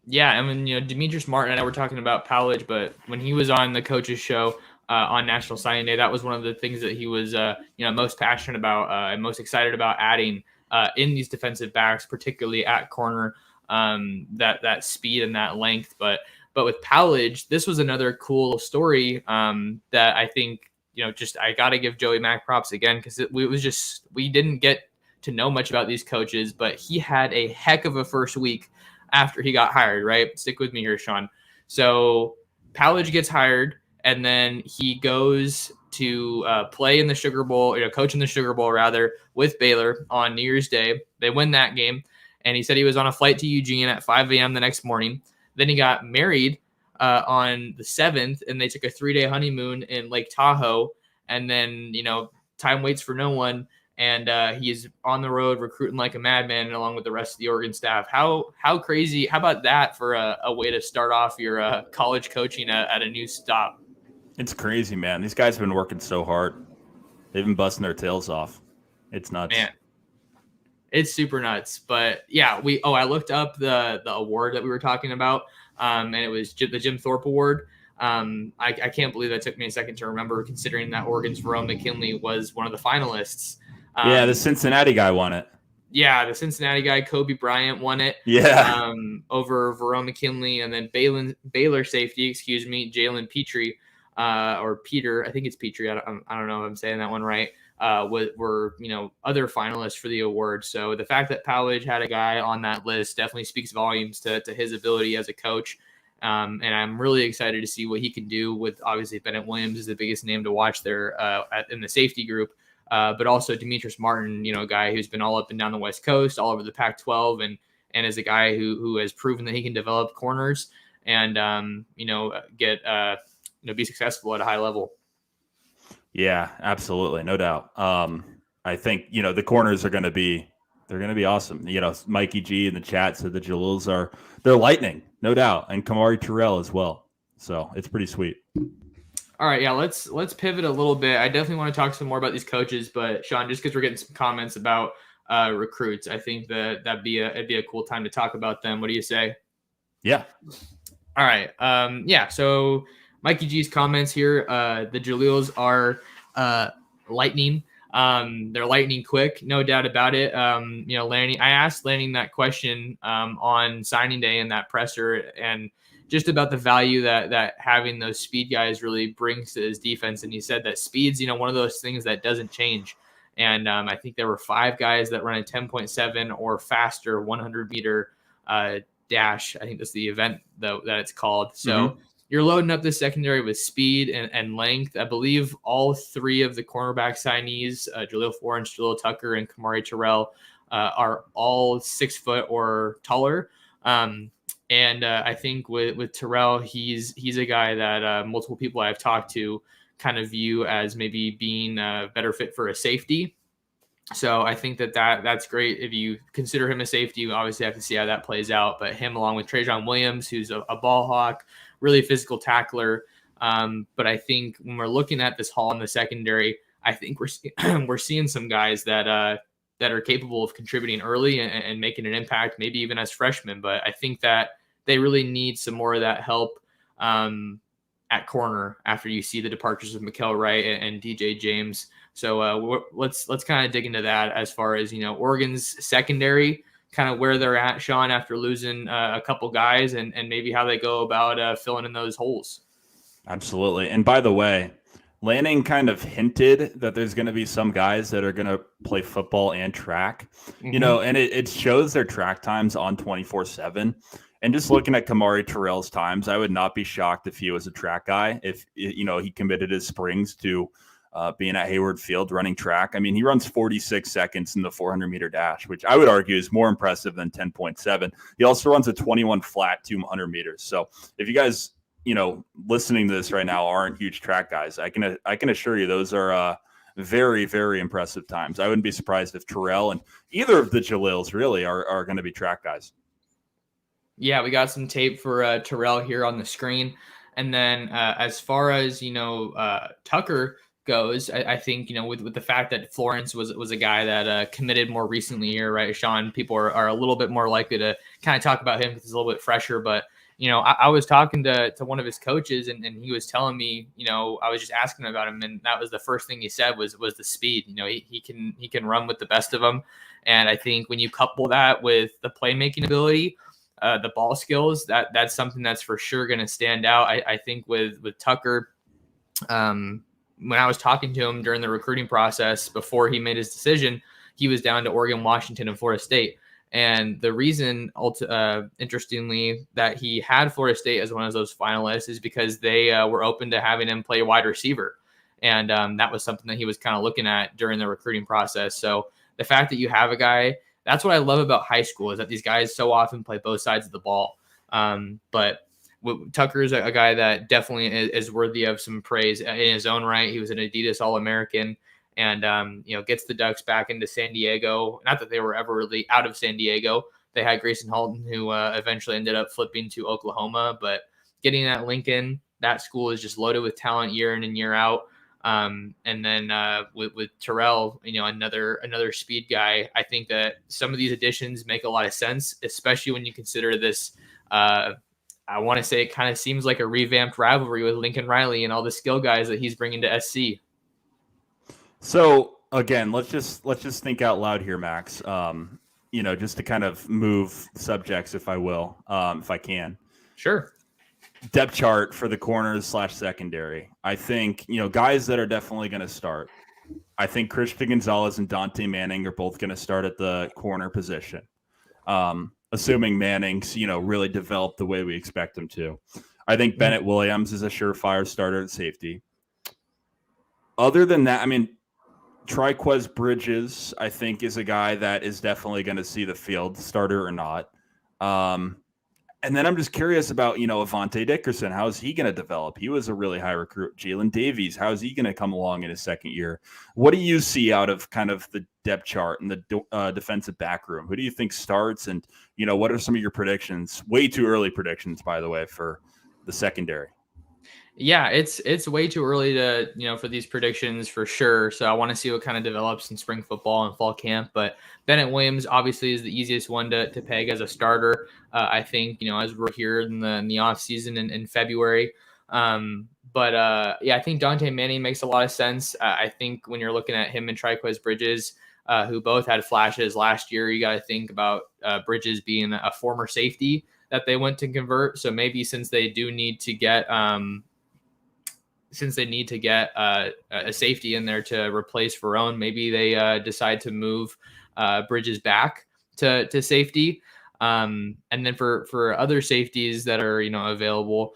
Yeah, Demetrius Martin, I know we're talking about Pallage, but when he was on the coach's show on National Signing Day. That was one of the things that he was most passionate about and most excited about adding in these defensive backs, particularly at corner, that speed and that length. But with Powledge, this was another cool story that I think, I got to give Joey Mack props again, because we didn't get to know much about these coaches, but he had a heck of a first week after he got hired, right? Stick with me here, Sean. So Powledge gets hired, and then he goes to play in the Sugar Bowl, coach in the Sugar Bowl, rather, with Baylor on New Year's Day. They win that game, and he said he was on a flight to Eugene at 5 a.m. the next morning. Then he got married on the 7th, and they took a 3-day honeymoon in Lake Tahoe. And then, time waits for no one, and he's on the road recruiting like a madman along with the rest of the Oregon staff. How crazy? How about that for a way to start off your college coaching at a new stop? It's crazy, man. These guys have been working so hard. They've been busting their tails off. It's nuts. Man, it's super nuts. But yeah, I looked up the award that we were talking about, and it was the Jim Thorpe Award. I can't believe that took me a second to remember, considering that Oregon's Verone McKinley was one of the finalists. The Cincinnati guy won it. Yeah, the Cincinnati guy, Kobe Bryant, won it. Yeah. Over Verone McKinley, and then Baylor safety, Jalen Petrie, or Peter, I think it's Petrie. I don't know if I'm saying that one right. Were other finalists for the award. So the fact that Powledge had a guy on that list definitely speaks volumes to his ability as a coach. And I'm really excited to see what he can do with, obviously, Bennett Williams is the biggest name to watch there in the safety group. But also Demetrius Martin, a guy who's been all up and down the West Coast, all over the Pac-12, and is a guy who has proven that he can develop corners and be successful at a high level. Yeah, absolutely, no doubt. I think the corners are going to be awesome. Mikey G in the chat said the Jalils they're lightning, no doubt, and Kamari Terrell as well. So it's pretty sweet. All right, yeah, let's pivot a little bit. I definitely want to talk some more about these coaches, but Sean, just because we're getting some comments about recruits, I think it'd be a cool time to talk about them. What do you say? Yeah. All right. So Mikey G's comments here. The Jalils are lightning. They're lightning quick, no doubt about it. Lanning. I asked Lanning that question on signing day in that presser, and just about the value that having those speed guys really brings to his defense. And he said that speed's, one of those things that doesn't change. And I think there were 5 guys that run a 10.7 or faster 100-meter dash. I think that's the event that it's called. So you're loading up the secondary with speed and length. I believe all 3 of the cornerback signees, Jaleel Florence, Jaleel Tucker, and Kamari Terrell, are all 6 foot or taller. And I think with Terrell, he's a guy that multiple people I've talked to kind of view as maybe being a better fit for a safety. So I think that's great. If you consider him a safety, you obviously have to see how that plays out. But him, along with Trajan Williams, who's a ball hawk, really physical tackler. But I think when we're looking at this haul in the secondary, I think we're seeing some guys that are capable of contributing early and making an impact, maybe even as freshmen. But I think that they really need some more of that help at corner after you see the departures of Mikael Wright and DJ James. So let's kind of dig into that as far as, Oregon's secondary, kind of where they're at, Sean, after losing a couple guys and maybe how they go about filling in those holes. Absolutely. And by the way, Lanning kind of hinted that there's going to be some guys that are going to play football and track, and it shows their track times on 24/7. And just looking at Kamari Terrell's times, I would not be shocked if he was a track guy, if, he committed his springs to being at Hayward Field running track. I mean, he runs 46 seconds in the 400-meter dash, which I would argue is more impressive than 10.7. He also runs a 21 flat 200 meters. So if you guys, listening to this right now aren't huge track guys, I can assure you those are very, very impressive times. I wouldn't be surprised if Terrell and either of the Jalils really are going to be track guys. Yeah, we got some tape for Terrell here on the screen. And then as far as, Tucker goes, I think, with the fact that Florence was a guy that committed more recently here, right, Sean? People are a little bit more likely to kind of talk about him because he's a little bit fresher. But I was talking to one of his coaches, and he was telling me, I was just asking him about him, and that was the first thing he said was the speed. He can run with the best of them, and I think when you couple that with the playmaking ability, the ball skills, that's something that's for sure going to stand out. I think with Tucker, when I was talking to him during the recruiting process before he made his decision, he was down to Oregon, Washington, and Florida State. And the reason, interestingly, that he had Florida State as one of those finalists is because they were open to having him play wide receiver. And that was something that he was kind of looking at during the recruiting process. So the fact that you have a guy, that's what I love about high school, is that these guys so often play both sides of the ball. But Tucker is a guy that definitely is worthy of some praise in his own right. He was an Adidas All-American. And, gets the Ducks back into San Diego. Not that they were ever really out of San Diego. They had Grayson Halton, who eventually ended up flipping to Oklahoma. But getting at Lincoln, that school is just loaded with talent year in and year out. And then with Terrell, another speed guy, I think that some of these additions make a lot of sense, especially when you consider this. I want to say it kind of seems like a revamped rivalry with Lincoln Riley and all the skill guys that he's bringing to SC. So again, let's just think out loud here, Max. Just to kind of move subjects, if I will, if I can. Sure. Depth chart for the corners / secondary. I think, guys that are definitely going to start. I think Christian Gonzalez and Dante Manning are both going to start at the corner position. Assuming Manning's, really developed the way we expect him to. I think Bennett Williams is a surefire starter at safety. Other than that, Triquez Bridges, I think, is a guy that is definitely going to see the field, starter or not. And then I'm just curious about, Avante Dickerson. How is he going to develop? He was a really high recruit. Jalen Davies, how is he going to come along in his second year? What do you see out of kind of the depth chart and the defensive back room? Who do you think starts? And, what are some of your predictions? Way too early predictions, by the way, for the secondary. Yeah, it's way too early to, for these predictions for sure. So I want to see what kind of develops in spring football and fall camp. But Bennett Williams obviously is the easiest one to peg as a starter. I think, as we're here in the off season in February. I think Dante Manning makes a lot of sense. I think when you're looking at him and Triquez Bridges, who both had flashes last year, you got to think about Bridges being a former safety that they went to convert. So maybe since they do need to get a safety in there to replace Verone, maybe they decide to move Bridges back to safety. And then for other safeties that are, available,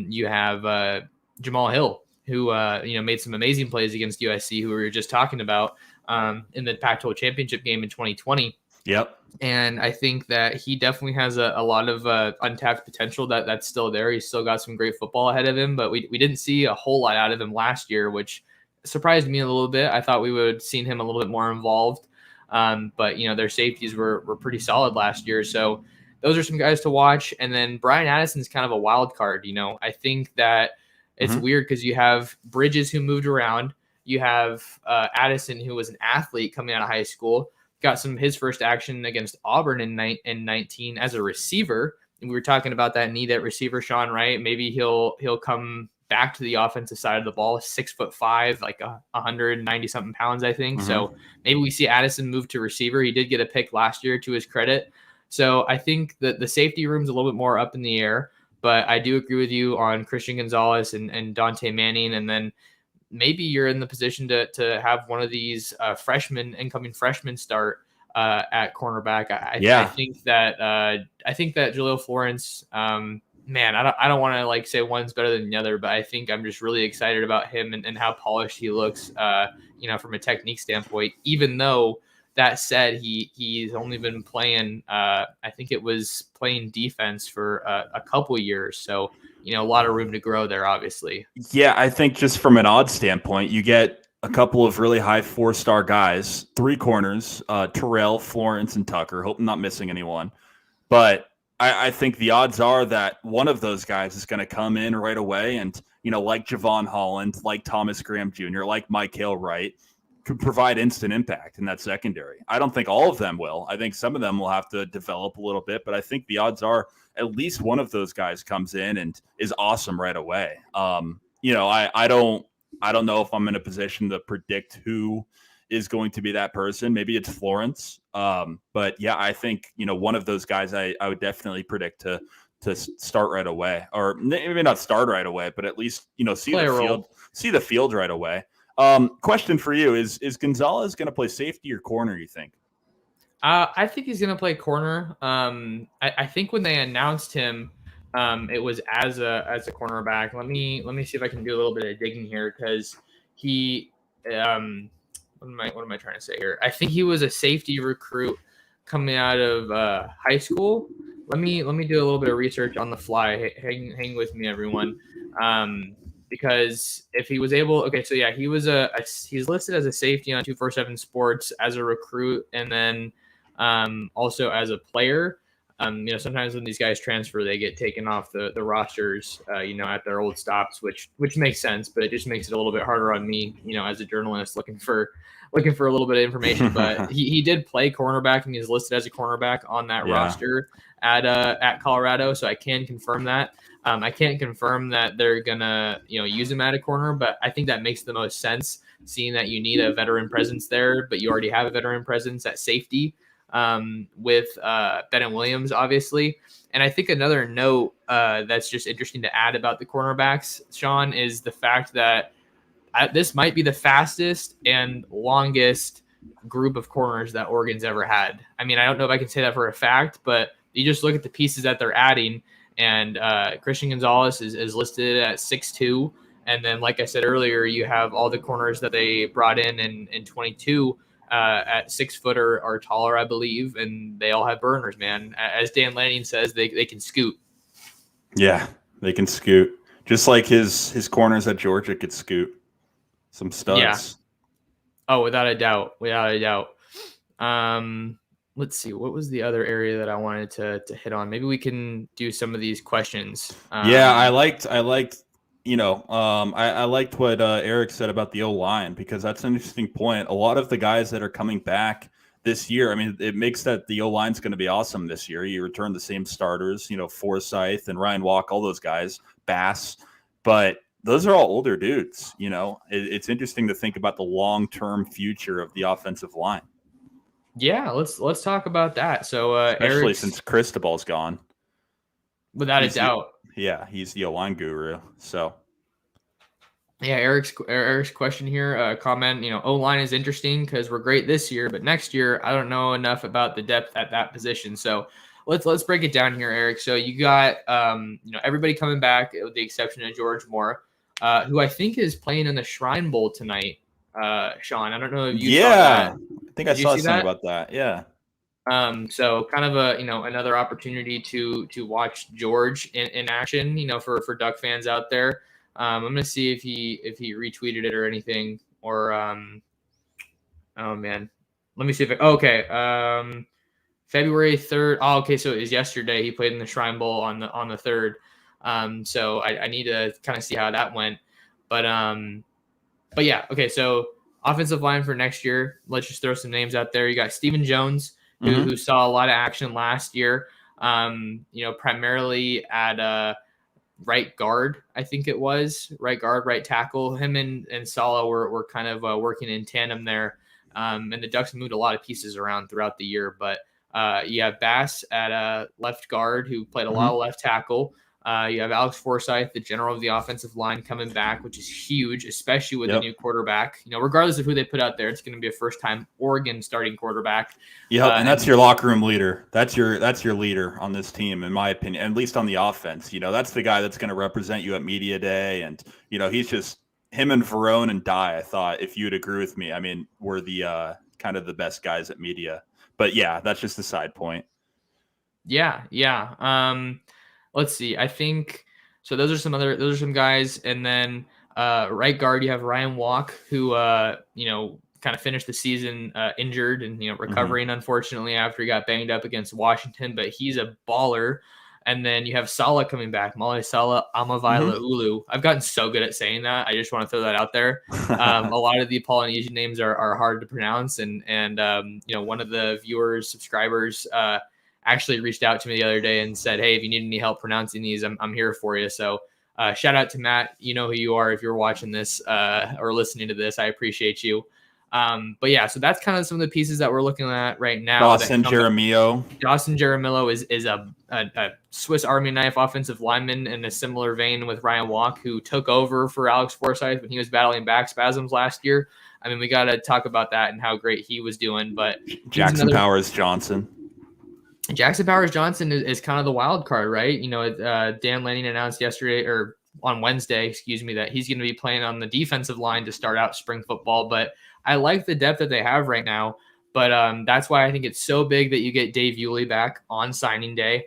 you have Jamal Hill, who, made some amazing plays against USC, who we were just talking about in the Pac-12 championship game in 2020. Yep. And I think that he definitely has a lot of untapped potential that's still there. He's still got some great football ahead of him, but we didn't see a whole lot out of him last year, which surprised me a little bit. I thought we would have seen him a little bit more involved. But their safeties were pretty solid last year. So those are some guys to watch. And then Brian Addison's kind of a wild card. I think that it's weird because you have Bridges, who moved around. You have Addison, who was an athlete coming out of high school. Got his first action against Auburn in 19 as a receiver. And we were talking about that need at receiver, Sean, right? Maybe he'll come back to the offensive side of the ball, 6'5", like 190 something pounds, I think. So maybe we see Addison move to receiver. He did get a pick last year, to his credit. So I think that the safety room's a little bit more up in the air, but I do agree with you on Christian Gonzalez and Dante Manning. And then maybe you're in the position to have one of these incoming freshmen start at cornerback. I think that Jaleel Florence, man, I don't want to say one's better than the other, but I think I'm just really excited about him and how polished he looks, from a technique standpoint, even though that said, he's only been playing, I think it was playing defense for a couple years. So, a lot of room to grow there, obviously. Yeah, I think just from an odds standpoint, you get a couple of really high 4-star guys, 3 corners, Terrell, Florence, and Tucker. Hope I'm not missing anyone. But I think the odds are that one of those guys is going to come in right away and, like Javon Holland, like Thomas Graham Jr., like Mike Hale Wright, could provide instant impact in that secondary. I don't think all of them will. I think some of them will have to develop a little bit, but I think the odds are at least one of those guys comes in and is awesome right away. I don't know if I'm in a position to predict who is going to be that person. Maybe it's Florence. But yeah, I think, one of those guys I would definitely predict to start right away, or maybe not start right away, but at least, see the field right away. Question for you is Gonzalez going to play safety or corner, you think? I think he's going to play corner. I think when they announced him, it was as a cornerback. Let me see if I can do a little bit of digging here, because he what am I trying to say here? I think he was a safety recruit coming out of high school. Let me do a little bit of research on the fly. Hang with me, everyone. Because if he was able, okay, so yeah, he was he's listed as a safety on 247 Sports as a recruit, and then also as a player. Sometimes when these guys transfer, they get taken off the rosters, at their old stops, which makes sense, but it just makes it a little bit harder on me, as a journalist looking for a little bit of information. But he did play cornerback, and he's listed as a cornerback on that roster at Colorado, so I can confirm that. I can't confirm that they're gonna use him at a corner, but I think that makes the most sense, seeing that you need a veteran presence there, but you already have a veteran presence at safety with Bennett Williams, obviously. And I think another note that's just interesting to add about the cornerbacks, Sean, is the fact that this might be the fastest and longest group of corners that Oregon's ever had. I mean, I don't know if I can say that for a fact, but you just look at the pieces that they're adding, and Christian Gonzalez is listed at 6'2". And then, like I said earlier, you have all the corners that they brought in 22 at 6 foot or taller, I believe, and they all have burners, man. As Dan Lanning says, they can scoot. Yeah, they can scoot. Just like his corners at Georgia could scoot. Some studs. Yeah. Oh, without a doubt. Let's see. What was the other area that I wanted to hit on? Maybe we can do some of these questions. I liked what Eric said about the O-line, because that's an interesting point. A lot of the guys that are coming back this year, I mean, it makes that the O-line's going to be awesome this year. You return the same starters, Forsyth and Ryan Walk, all those guys, Bass, but those are all older dudes. It's interesting to think about the long-term future of the offensive line. Yeah, let's talk about that. So, especially since Cristobal's gone, without a doubt. He's the O-line guru. So, yeah, Eric's question here, comment. O-line is interesting because we're great this year, but next year I don't know enough about the depth at that position. So, let's break it down here, Eric. So you got everybody coming back with the exception of George Moore, who I think is playing in the Shrine Bowl tonight. Sean, I don't know if you saw that. I think I saw something about that. Yeah. So kind of another opportunity to watch George in action, for Duck fans out there. I'm gonna see if he retweeted it or anything, or oh man, let me see if February 3rd. Oh, okay, so it was yesterday. He played in the Shrine Bowl on the 3rd. So I need to kind of see how that went, but yeah, okay. So offensive line for next year. Let's just throw some names out there. You got Stephen Jones, who saw a lot of action last year. Primarily at right guard, I think it was right guard, right tackle. Him and Sala were kind of working in tandem there. And the Ducks moved a lot of pieces around throughout the year, but you have Bass at left guard, who played a lot of left tackle. You have Alex Forsyth, the general of the offensive line, coming back, which is huge, especially with a new quarterback. Regardless of who they put out there, it's going to be a first-time Oregon starting quarterback. Yeah, and that's your locker room leader. That's your leader on this team, in my opinion, at least on the offense. That's the guy that's going to represent you at media day, and he's just him and Verone and Dye. I thought, if you'd agree with me, I mean, were the kind of the best guys at media. But yeah, that's just a side point. Yeah. Let's see. I think so. Those are some guys, and then right guard you have Ryan Walk, who kind of finished the season injured and recovering unfortunately after he got banged up against Washington, but he's a baller. And then you have Salah coming back, Mole Salah Amavila Ulu. I've gotten so good at saying that. I just want to throw that out there. A lot of the Polynesian names are hard to pronounce. And one of the viewers, subscribers, actually reached out to me the other day and said, hey, if you need any help pronouncing these, I'm here for you. So shout out to Matt. You know who you are if you're watching this or listening to this. I appreciate you. But yeah, so that's kind of some of the pieces that we're looking at right now. Dawson Jaramillo is a Swiss Army knife offensive lineman in a similar vein with Ryan Walk, who took over for Alex Forsyth when he was battling back spasms last year. I mean, we got to talk about that and how great he was doing. But Jackson Powers Johnson is kind of the wild card, right? Dan Lanning announced yesterday or on Wednesday, that he's going to be playing on the defensive line to start out spring football. But I like the depth that they have right now, but that's why I think it's so big that you get Dave Yulee back on signing day.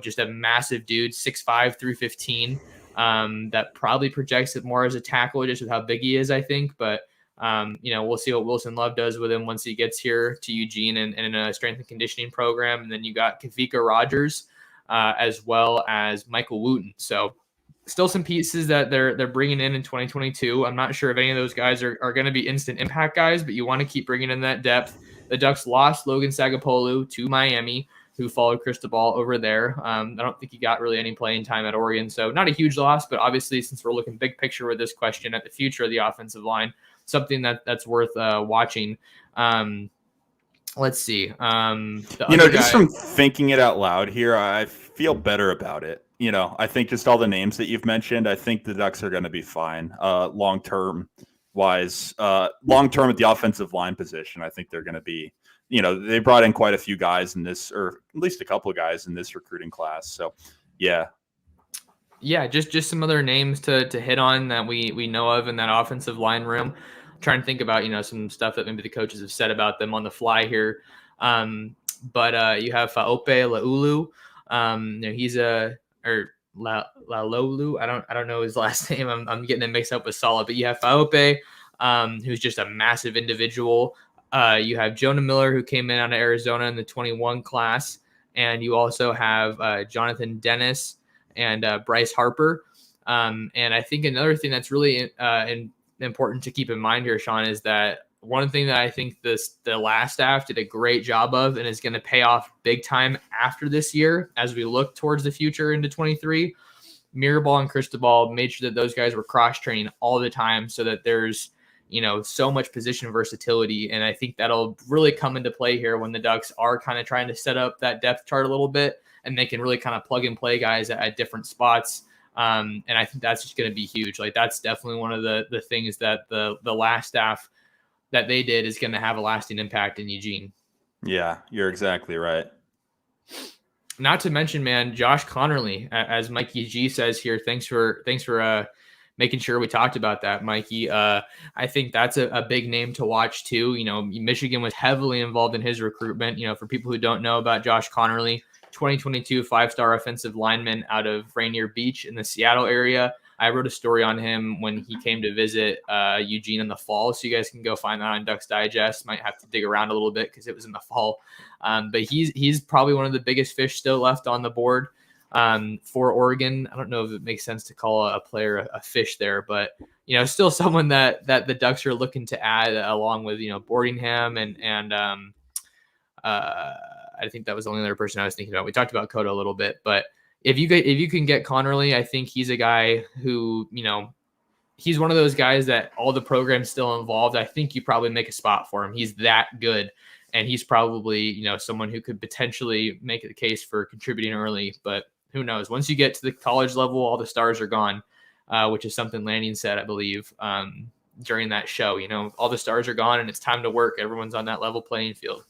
Just a massive dude, 6'5", 315, that probably projects it more as a tackle just with how big he is, I think. But, we'll see what Wilson Love does with him once he gets here to Eugene and in a strength and conditioning program. And then you got Kavika Rogers as well as Michael Wooten. So, still some pieces that they're bringing in 2022. I'm not sure if any of those guys are going to be instant impact guys, but you want to keep bringing in that depth. The Ducks lost Logan Sagapolu to Miami, who followed Cristobal over there. I don't think he got really any playing time at Oregon, so not a huge loss, but obviously since we're looking big picture with this question at the future of the offensive line, something that's worth watching. Let's see. Just from thinking it out loud here, I feel better about it. I think just all the names that you've mentioned, I think the Ducks are going to be fine long-term wise. Long-term at the offensive line position, I think they're going to be, they brought in quite a few guys in this, or at least a couple of guys in this recruiting class. So, yeah. Yeah, just some other names to hit on that we know of in that offensive line room. I'm trying to think about, some stuff that maybe the coaches have said about them on the fly here. But you have Faope Laulu. He's Lalolu. I don't know his last name. I'm getting it mixed up with Salah, but you have Faope, who's just a massive individual. You have Jonah Miller, who came in out of Arizona in the 21 class. And you also have Jonathan Dennis and Bryce Harper. And I think another thing that's really important to keep in mind here, Sean, is that one thing that I think the last staff did a great job of and is going to pay off big time after this year as we look towards the future into 23, Mirabal and Cristobal made sure that those guys were cross-training all the time so that there's, so much position versatility. And I think that'll really come into play here when the Ducks are kind of trying to set up that depth chart a little bit and they can really kind of plug and play guys at different spots. And I think that's just going to be huge. Like that's definitely one of the things that the last staff that they did is going to have a lasting impact in Eugene. Yeah, you're exactly right. Not to mention, man, Josh Connerly, as Mikey G says here. Thanks for making sure we talked about that, Mikey. I think that's a big name to watch too. Michigan was heavily involved in his recruitment. For people who don't know about Josh Connerly, 2022 5-star offensive lineman out of Rainier Beach in the Seattle area. I wrote a story on him when he came to visit Eugene in the fall, so you guys can go find that on Ducks Digest. Might have to dig around a little bit because it was in the fall. But he's probably one of the biggest fish still left on the board for Oregon. I don't know if it makes sense to call a player a fish there, but still someone that the Ducks are looking to add along with Boardingham and I think that was the only other person I was thinking about. We talked about Cota a little bit, but if you can get Connerly, I think he's a guy who, he's one of those guys that all the programs still involved. I think you probably make a spot for him. He's that good. And he's probably, someone who could potentially make the case for contributing early, but who knows? Once you get to the college level, all the stars are gone, which is something Lanning said, I believe, during that show. All the stars are gone and it's time to work. Everyone's on that level playing field.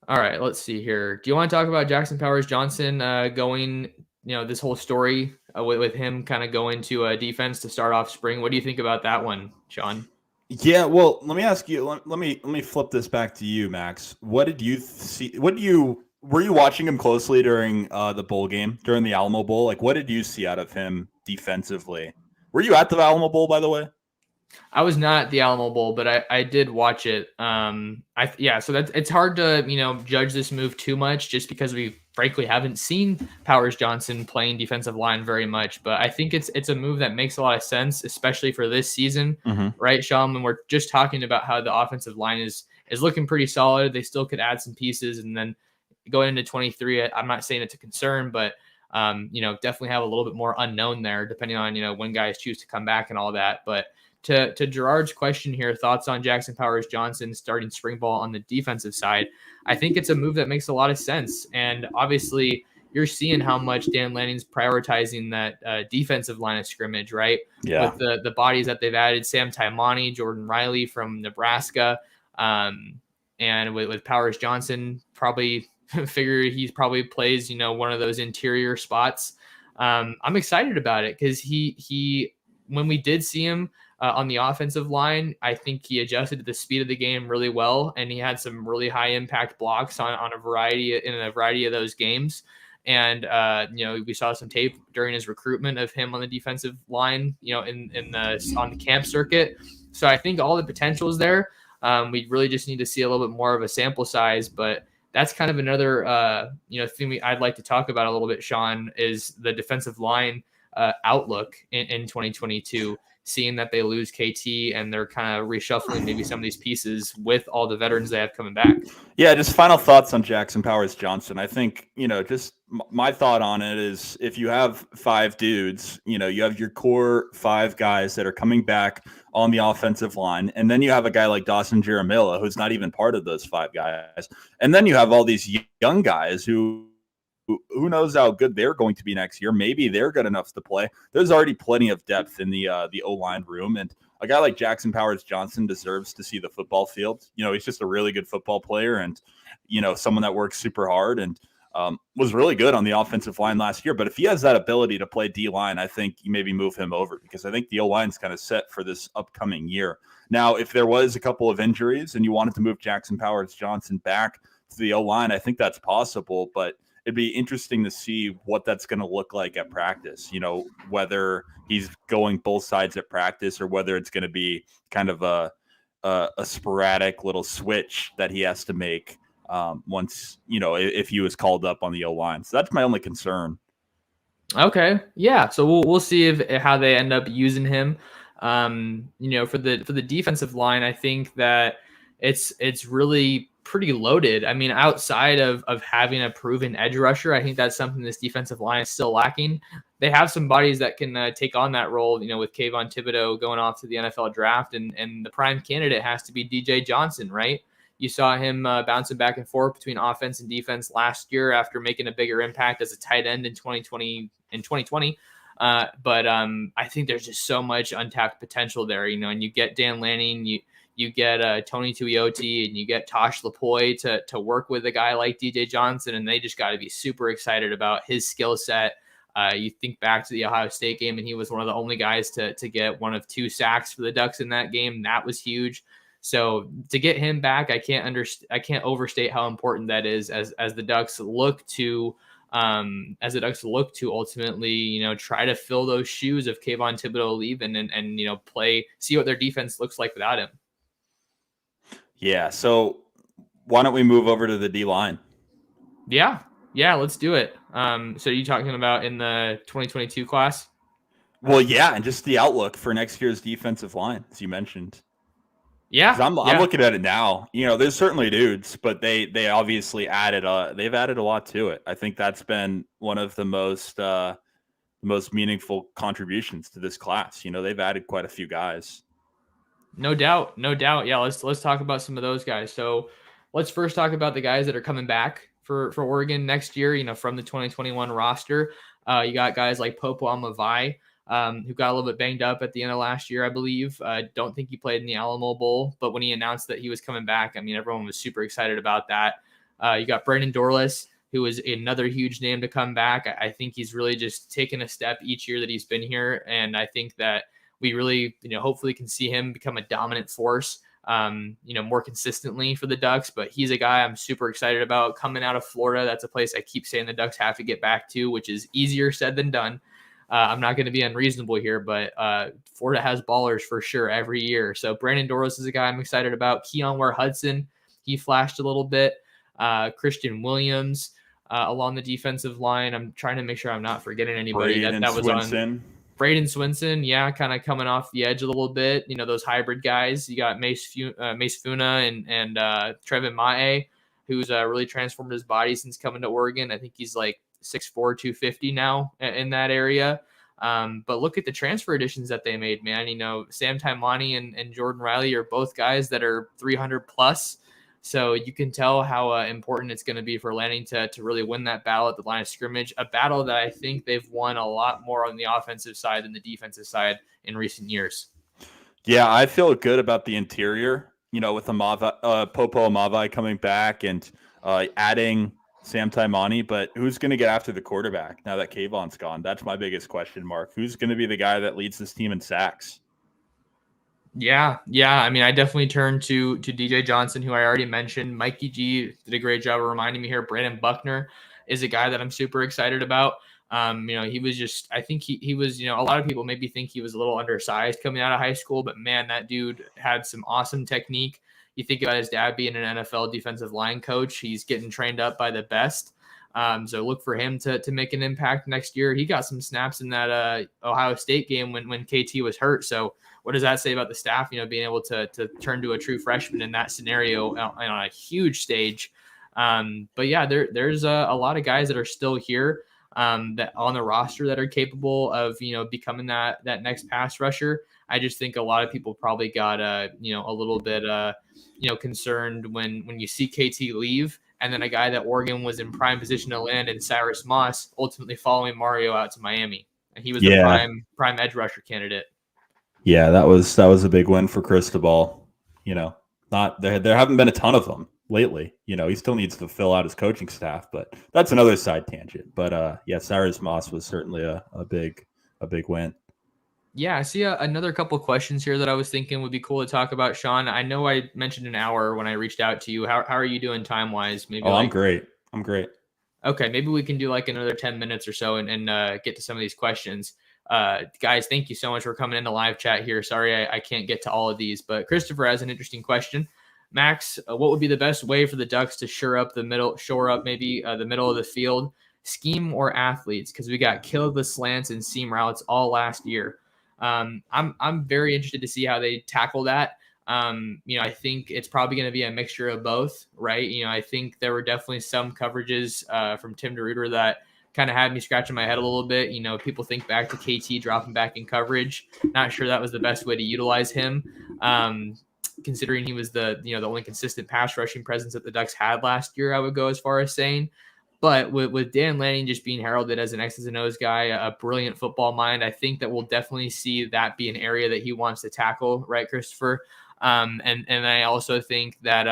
All right, let's see here. Do you want to talk about Jackson Powers Johnson going, this whole story with him kind of going to defense to start off spring? What do you think about that one, Sean? Yeah, well, let me ask you. Let me flip this back to you, Max. What did you see? Were you watching him closely during the bowl game, during the Alamo Bowl? Like, what did you see out of him defensively? Were you at the Alamo Bowl, by the way? I was not at the Alamo Bowl, but I did watch it. So it's hard to judge this move too much just because we frankly haven't seen Powers Johnson playing defensive line very much. But I think it's a move that makes a lot of sense, especially for this season, right, Sean? When we're just talking about how the offensive line is looking pretty solid, they still could add some pieces, and then going into 23, I'm not saying it's a concern, but definitely have a little bit more unknown there, depending on when guys choose to come back and all that, but. To Gerard's question here, thoughts on Jackson Powers Johnson starting spring ball on the defensive side? I think it's a move that makes a lot of sense. And obviously, you're seeing how much Dan Lanning's prioritizing that defensive line of scrimmage, right? Yeah. With the bodies that they've added, Sam Taimani, Jordan Riley from Nebraska, and with Powers Johnson, probably figure he probably plays, one of those interior spots. I'm excited about it because he when we did see him on the offensive line, I think he adjusted to the speed of the game really well, and he had some really high impact blocks on a variety of those games. And we saw some tape during his recruitment of him on the defensive line, on the camp circuit. So I think all the potential is there. We really just need to see a little bit more of a sample size, but that's kind of another thing I'd like to talk about a little bit, Sean, is the defensive line outlook in 2022. Seeing that they lose KT and they're kind of reshuffling maybe some of these pieces with all the veterans they have coming back. Yeah, just final thoughts on Jackson Powers Johnson. I think, just my thought on it is if you have 5 dudes, you have your core 5 guys that are coming back on the offensive line. And then you have a guy like Dawson Jaramillo, who's not even part of those 5 guys. And then you have all these young guys who knows how good they're going to be next year. Maybe they're good enough to play. There's already plenty of depth in the O-line room. And a guy like Jackson Powers Johnson deserves to see the football field. He's just a really good football player and, someone that works super hard and was really good on the offensive line last year. But if he has that ability to play D-line, I think you maybe move him over because I think the O-line's kind of set for this upcoming year. Now, if there was a couple of injuries and you wanted to move Jackson Powers Johnson back to the O-line, I think that's possible, but it'd be interesting to see what that's going to look like at practice, whether he's going both sides at practice or whether it's going to be kind of a sporadic little switch that he has to make once, if he was called up on the O-line. So that's my only concern. Okay. Yeah. So we'll see how they end up using him. For the defensive line, I think that it's really pretty loaded. I mean, outside of having a proven edge rusher, I think that's something this defensive line is still lacking. They have some bodies that can take on that role, with Kayvon Thibodeau going off to the NFL draft, and the prime candidate has to be DJ Johnson, right? You saw him bouncing back and forth between offense and defense last year after making a bigger impact as a tight end in 2020. But I think there's just so much untapped potential there, and you get Dan Lanning, you get Tony Tuioti, and you get Tosh Lapoy to work with a guy like DJ Johnson, and they just got to be super excited about his skill set. You think back to the Ohio State game, and he was one of the only guys to get one of 2 sacks for the Ducks in that game. That was huge. So to get him back, I can't overstate how important that is as the Ducks look to ultimately, try to fill those shoes of Kayvon Thibodeau leaving and see what their defense looks like without him. Yeah. So why don't we move over to the D-line? Yeah, let's do it. So are you talking about in the 2022 class? Well, yeah, and just the outlook for next year's defensive line, as you mentioned. Yeah, I'm looking at it now. There's certainly dudes, but they obviously they've added a lot to it. I think that's been one of the most meaningful contributions to this class. They've added quite a few guys. No doubt. Yeah, let's talk about some of those guys. So let's first talk about the guys that are coming back for Oregon next year. From the 2021 roster, you got guys like Popo Amavai, who got a little bit banged up at the end of last year, I believe. Don't think he played in the Alamo Bowl, but when he announced that he was coming back, I mean, everyone was super excited about that. You got Brandon Dorless, who is another huge name to come back. I think he's really just taken a step each year that he's been here, and I think that we really, hopefully can see him become a dominant force, more consistently for the Ducks. But he's a guy I'm super excited about coming out of Florida. That's a place I keep saying the Ducks have to get back to, which is easier said than done. I'm not going to be unreasonable here, but Florida has ballers for sure every year. So Brandon Doros is a guy I'm excited about. Keon Ware-Hudson, he flashed a little bit. Christian Williams along the defensive line. I'm trying to make sure I'm not forgetting anybody that was Swinson. on. Braden Swinson, yeah, kind of coming off the edge a little bit. You know, those hybrid guys. You got Mace Funa and Trevin Mae, who's really transformed his body since coming to Oregon. I think he's like 6'4", 250 now in that area. But look at the transfer additions that they made, man. You know, Sam Taimani and Jordan Riley are both guys that are 300 plus. So you can tell how important it's going to be for Lanning to really win that battle at the line of scrimmage, a battle that I think they've won a lot more on the offensive side than the defensive side in recent years. Yeah, I feel good about the interior, you know, with Popo Amavai coming back and adding Sam Taimani, but who's going to get after the quarterback now that Kayvon's gone? That's my biggest question mark. Who's going to be the guy that leads this team in sacks? Yeah. I mean, I definitely turned to DJ Johnson, who I already mentioned. Mikey G did a great job of reminding me here. Brandon Buckner is a guy that I'm super excited about. You know, he was just, I think he was, you know, a lot of people maybe think he was a little undersized coming out of high school, but man, that dude had some awesome technique. You think about his dad being an NFL defensive line coach. He's getting trained up by the best. So look for him to make an impact next year. He got some snaps in that Ohio State game when KT was hurt. So what does that say about the staff, you know, being able to turn to a true freshman in that scenario on a huge stage? But yeah, there's a lot of guys that are still here that on the roster that are capable of, you know, becoming that next pass rusher. I just think a lot of people probably got you know, a little bit you know, concerned when you see KT leave, and then a guy that Oregon was in prime position to land in Cyrus Moss, ultimately following Mario out to Miami, and he was the prime edge rusher candidate. Yeah, that was a big win for Cristobal. You know, not there haven't been a ton of them lately. You know, he still needs to fill out his coaching staff, but that's another side tangent. But yeah, Cyrus Moss was certainly a big win. Yeah, I see another couple of questions here that I was thinking would be cool to talk about, Sean. I know I mentioned an hour when I reached out to you. How are you doing time wise? Maybe I'm great. Okay, maybe we can do like another 10 minutes or so and get to some of these questions. Guys, thank you so much for coming into live chat here. Sorry, I can't get to all of these, but Christopher has an interesting question. Max, what would be the best way for the Ducks to shore up the middle of the field, scheme or athletes? Because we got killed with slants and seam routes all last year. I'm very interested to see how they tackle that. You know, I think it's probably going to be a mixture of both, right? You know, I think there were definitely some coverages from Tim DeRuyter that kind of had me scratching my head a little bit. You know, people think back to KT dropping back in coverage. Not sure that was the best way to utilize him, considering he was the only consistent pass rushing presence that the Ducks had last year, I would go as far as saying. But with Dan Lanning just being heralded as an X's and O's guy, a brilliant football mind, I think that we'll definitely see that be an area that he wants to tackle, right, Christopher? And I also think that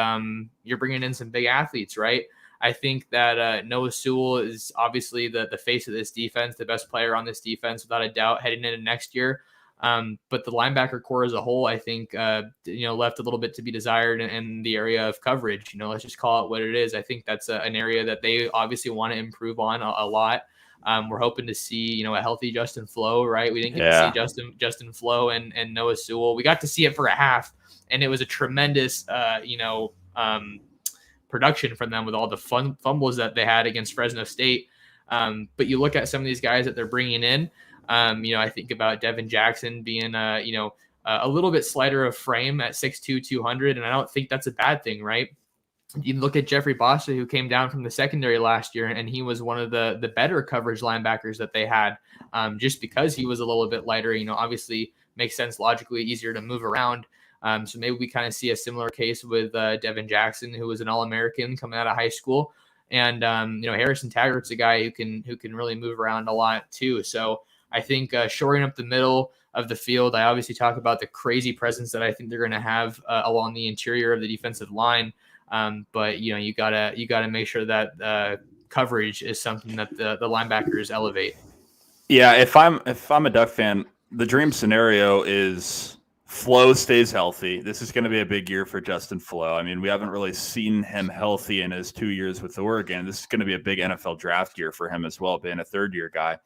you're bringing in some big athletes, right? I think that Noah Sewell is obviously the face of this defense, the best player on this defense, without a doubt, heading into next year. But the linebacker core as a whole, I think, left a little bit to be desired in the area of coverage. You know, let's just call it what it is. I think that's an area that they obviously want to improve on a lot. We're hoping to see, a healthy Justin Flo, right? We didn't get to see Justin Flo and Noah Sewell. We got to see it for a half, and it was a tremendous, production from them with all the fumbles that they had against Fresno State. But you look at some of these guys that they're bringing in. I think about Devin Jackson being, a little bit slighter of frame at 6'2", 200, and I don't think that's a bad thing, right? You look at Jeffrey Bossa, who came down from the secondary last year, and he was one of the better coverage linebackers that they had, just because he was a little bit lighter. Obviously makes sense logically, easier to move around. So maybe we kind of see a similar case with Devin Jackson, who was an All-American coming out of high school, and Harrison Taggart's a guy who can really move around a lot too. So I think shoring up the middle of the field. I obviously talk about the crazy presence that I think they're going to have along the interior of the defensive line. But you gotta make sure that coverage is something that the linebackers elevate. Yeah, if I'm a Duck fan, the dream scenario is Flo stays healthy. This is going to be a big year for Justin Flo. I mean, we haven't really seen him healthy in his 2 years with Oregon. This is going to be a big NFL draft year for him as well, being a third-year guy.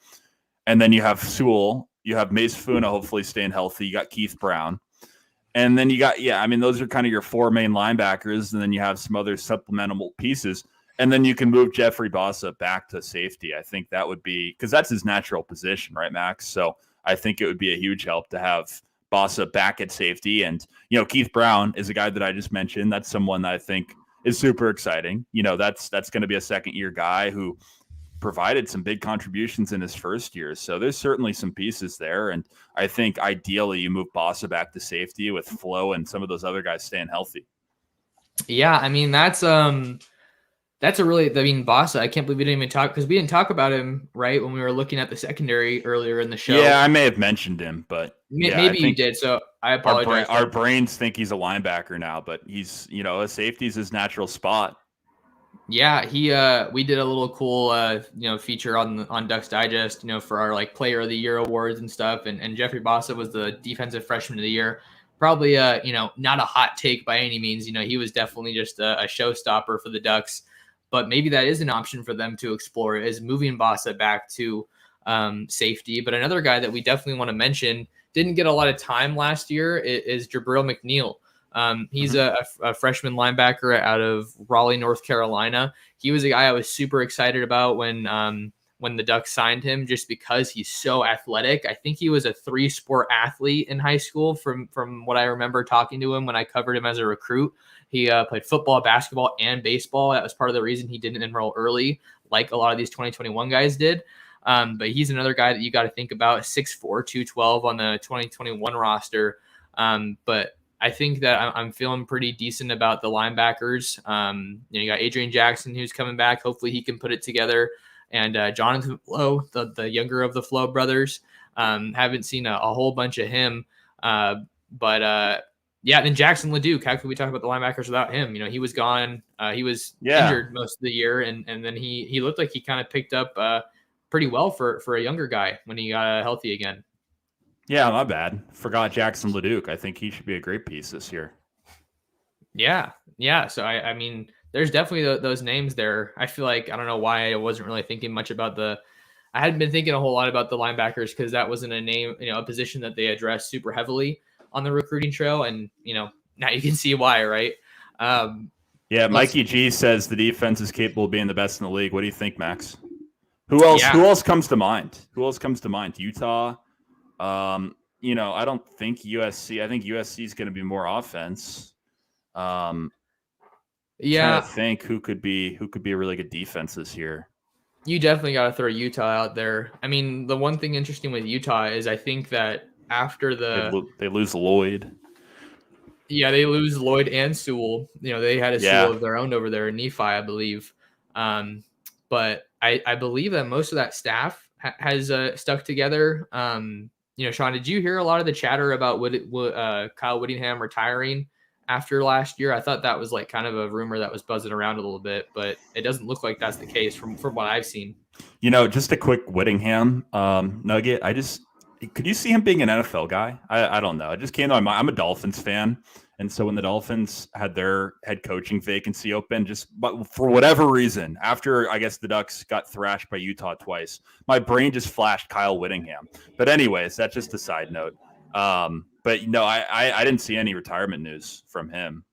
And then you have Sewell, you have Mace Funa hopefully staying healthy. You got Keith Brown. And then you got, those are kind of your 4 main linebackers. And then you have some other supplemental pieces. And then you can move Jeffrey Bossa back to safety. I think that would be, because that's his natural position, right, Max? So I think it would be a huge help to have Bossa back at safety. And, Keith Brown is a guy that I just mentioned. That's someone that I think is super exciting. That's going to be a second-year guy who provided some big contributions in his first year. So there's certainly some pieces there. And I think ideally you move Bossa back to safety with Flo and some of those other guys staying healthy. Yeah, I mean, that's Bossa, I can't believe we didn't even talk, because we didn't talk about him, right, when we were looking at the secondary earlier in the show. Yeah, I may have mentioned him, but maybe you did, so I apologize. Our brains think he's a linebacker now, but he's, a safety's his natural spot. Yeah, we did a little cool feature on Ducks Digest, for our like Player of the Year awards and stuff, and Jeffrey Bossa was the Defensive Freshman of the Year. Probably not a hot take by any means. He was definitely just a showstopper for the Ducks, but maybe that is an option for them to explore, is moving Bossa back to safety. But another guy that we definitely want to mention, didn't get a lot of time last year, is Jabril McNeil. He's a freshman linebacker out of Raleigh, North Carolina. He was a guy I was super excited about when the Ducks signed him, just because he's so athletic. I think he was a 3-sport athlete in high school from what I remember talking to him when I covered him as a recruit. He played football, basketball, and baseball. That was part of the reason he didn't enroll early, like a lot of these 2021 guys did. But he's another guy that you got to think about, 6'4", 212 on the 2021 roster. But I think that I'm feeling pretty decent about the linebackers. You got Adrian Jackson, who's coming back. Hopefully he can put it together. And Jonathan Flo, the younger of the Flo brothers. Haven't seen a whole bunch of him. But then Jackson LeDuc. How could we talk about the linebackers without him? He was gone. He was injured most of the year. And then he looked like he kind of picked up pretty well for a younger guy when he got healthy again. Yeah, my bad. Forgot Jackson LeDuc. I think he should be a great piece this year. Yeah. So, I mean, there's definitely those names there. I feel like, I don't know why I wasn't really thinking much about I hadn't been thinking a whole lot about the linebackers, because that wasn't a name, a position that they addressed super heavily on the recruiting trail. And, now you can see why, right? Mikey G says the defense is capable of being the best in the league. What do you think, Max? Who else comes to mind? Utah. I don't think USC. I think USC is going to be more offense. Trying to think who could be a really good defense this year. You definitely got to throw Utah out there. I mean, the one thing interesting with Utah is I think that after they lose Lloyd. Yeah, they lose Lloyd and Sewell. They had a Sewell of their own over there in Nephi, I believe. But I believe that most of that staff has stuck together. Sean, did you hear a lot of the chatter about Kyle Whittingham retiring after last year? I thought that was like kind of a rumor that was buzzing around a little bit, but it doesn't look like that's the case from what I've seen. Just a quick Whittingham nugget. Could you see him being an NFL guy? I don't know. It just came to my mind. I'm a Dolphins fan. And so when the Dolphins had their head coaching vacancy open, but for whatever reason, after I guess the Ducks got thrashed by Utah twice, my brain just flashed Kyle Whittingham. But anyways, that's just a side note. But I didn't see any retirement news from him.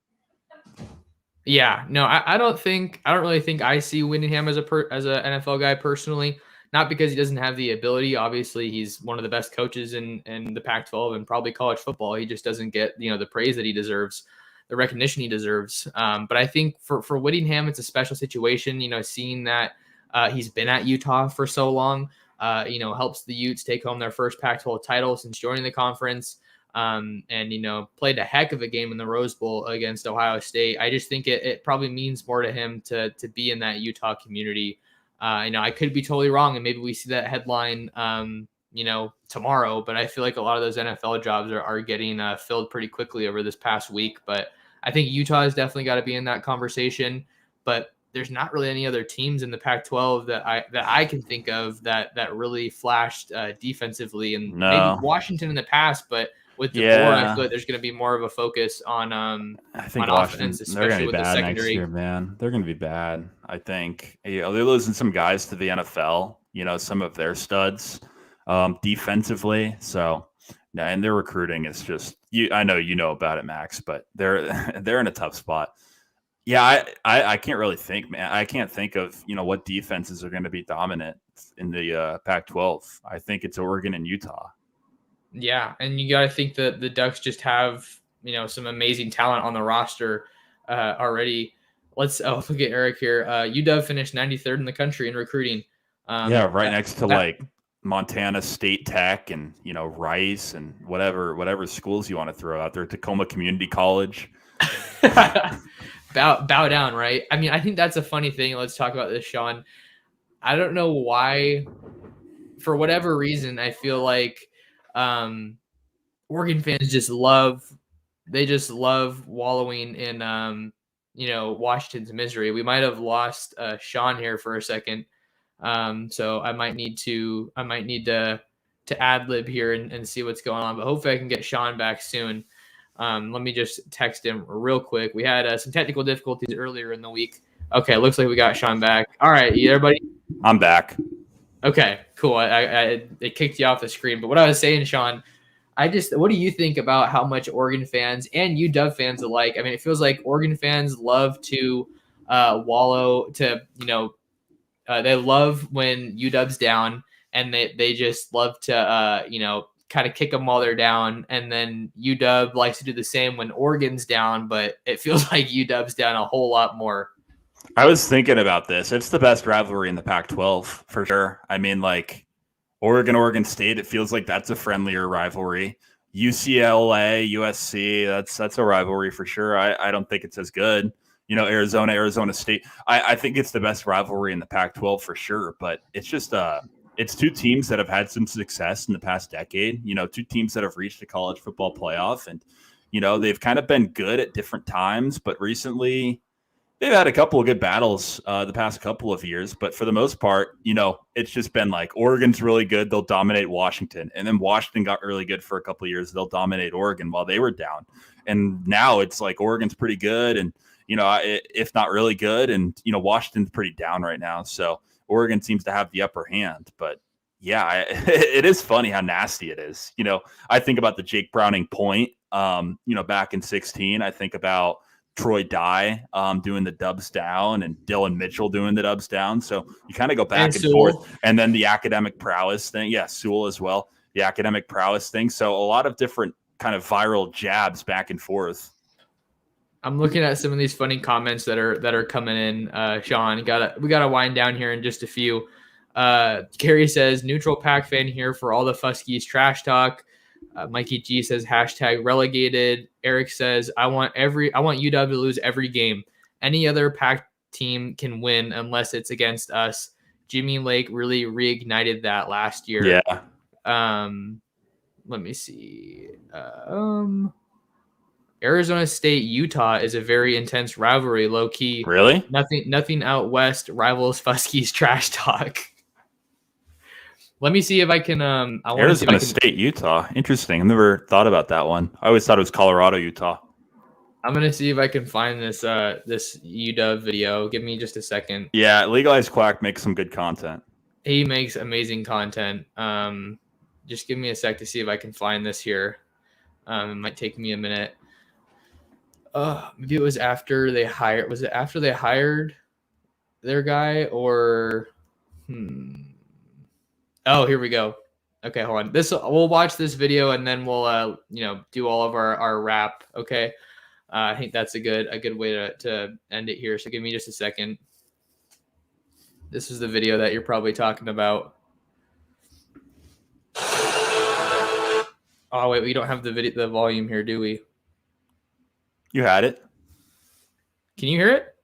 Yeah, no, I don't really think I see Whittingham as an NFL guy personally. Not because he doesn't have the ability. Obviously, he's one of the best coaches in the Pac-12 and probably college football. He just doesn't get the praise that he deserves, the recognition he deserves. But I think for Whittingham, it's a special situation. Seeing that he's been at Utah for so long, helps the Utes take home their first Pac-12 title since joining the conference. And played a heck of a game in the Rose Bowl against Ohio State. I just think it probably means more to him to be in that Utah community. I could be totally wrong, and maybe we see that headline, tomorrow. But I feel like a lot of those NFL jobs are getting filled pretty quickly over this past week. But I think Utah has definitely got to be in that conversation. But there's not really any other teams in the Pac-12 that I can think of that really flashed defensively. And maybe Washington in the past, but with DeBoer, I feel like there's going to be more of a focus on I think on offense, especially with the secondary. Next year, man. They're going to be bad. I think they're losing some guys to the NFL. Some of their studs. defensively. So, and their recruiting is just I know you know about it, Max, but they're in a tough spot. Yeah, I can't really think, man. I can't think of what defenses are going to be dominant in the Pac-12. I think it's Oregon and Utah. Yeah, and you got to think that the Ducks just have some amazing talent on the roster already. Look at Eric here. UW finished 93rd in the country in recruiting. Yeah, right next to like Montana State Tech and Rice and whatever schools you want to throw out there. Tacoma Community College. bow down, right? I mean, I think that's a funny thing. Let's talk about this, Sean. I don't know why, for whatever reason, I feel like Oregon fans just love wallowing in Washington's misery. We might have lost Sean here for a second, so I might need to ad lib here and see what's going on. But hopefully I can get Sean back soon. Let me just text him real quick. We had some technical difficulties earlier in the week. Okay, looks like we got Sean back. All right, everybody. I'm back. Okay, cool. It kicked you off the screen. But what I was saying, Sean, what do you think about how much Oregon fans and UW fans alike? I mean, it feels like Oregon fans love to wallow to, they love when UW's down, and they just love to, kind of kick them while they're down. And then UW likes to do the same when Oregon's down, but it feels like UW's down a whole lot more. I was thinking about this. It's the best rivalry in the Pac-12 for sure. I mean, like Oregon State, it feels like that's a friendlier rivalry. UCLA, USC, that's a rivalry for sure. I don't think it's as good. Arizona State. I think it's the best rivalry in the Pac-12 for sure. But it's just it's two teams that have had some success in the past decade. Two teams that have reached the college football playoff, and they've kind of been good at different times. But recently, they've had a couple of good battles the past couple of years, but for the most part, it's just been like Oregon's really good. They'll dominate Washington. And then Washington got really good for a couple of years. They'll dominate Oregon while they were down. And now it's like Oregon's pretty good and, if not really good. And, Washington's pretty down right now. So Oregon seems to have the upper hand. But yeah, it is funny how nasty it is. I think about the Jake Browning point, back in 2016. I think about Troy Dye doing the dubs down and Dylan Mitchell doing the dubs down. So you kind of go back and forth. And then the academic prowess thing. Yeah, Sewell as well. The academic prowess thing. So a lot of different kind of viral jabs back and forth. I'm looking at some of these funny comments that are coming in. Sean, we gotta wind down here in just a few. Carrie says, neutral Pac fan here for all the Fuskies trash talk. Mikey G says hashtag relegated. Eric says, I want UW to lose every game. Any other Pac team can win unless it's against us. Jimmy Lake really reignited that last year. Yeah. Let me see. Arizona State, Utah is a very intense rivalry, low key. Really? Nothing out west rivals Fuskies trash talk. Let me see if I can. Arizona State, Utah. Interesting. I've never thought about that one. I always thought it was Colorado, Utah. I'm gonna see if I can find this UW video. Give me just a second. Yeah, Legalized Quack makes some good content. He makes amazing content. Just give me a sec to see if I can find this here. It might take me a minute. Maybe it was after they hired. Was it after they hired their guy or? Oh, here we go. Okay, hold on. We'll watch this video and then we'll do all of our wrap. Okay. I think that's a good way to end it here. So give me just a second. This is the video that you're probably talking about. Oh wait, we don't have the volume here, do we? You had it. Can you hear it?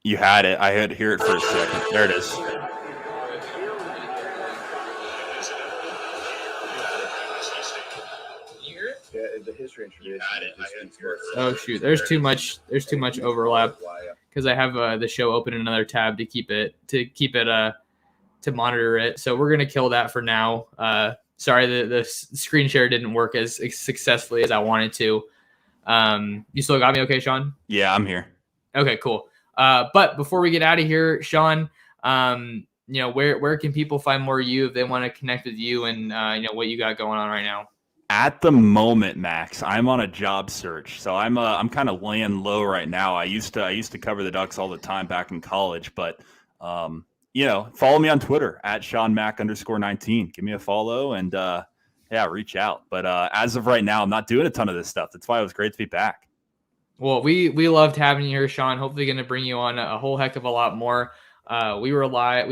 You had it. I had to hear it for a second. There it is. The history and tradition. Oh shoot, there's too much overlap because I have the show open in another tab to monitor it. So we're gonna kill that for now. Sorry, the screen share didn't work as successfully as I wanted to. You still got me okay, Sean? Yeah, I'm here. Okay, cool. But before we get out of here, Sean, where can people find more of you if they want to connect with you and what you got going on right now? At the moment, Max, I'm on a job search, so I'm kind of laying low right now. I used to cover the Ducks all the time back in college, but follow me on Twitter at SeanMac_19. Give me a follow and reach out. But as of right now, I'm not doing a ton of this stuff. That's why it was great to be back. Well, we loved having you here, Sean. Hopefully going to bring you on a whole heck of a lot more. We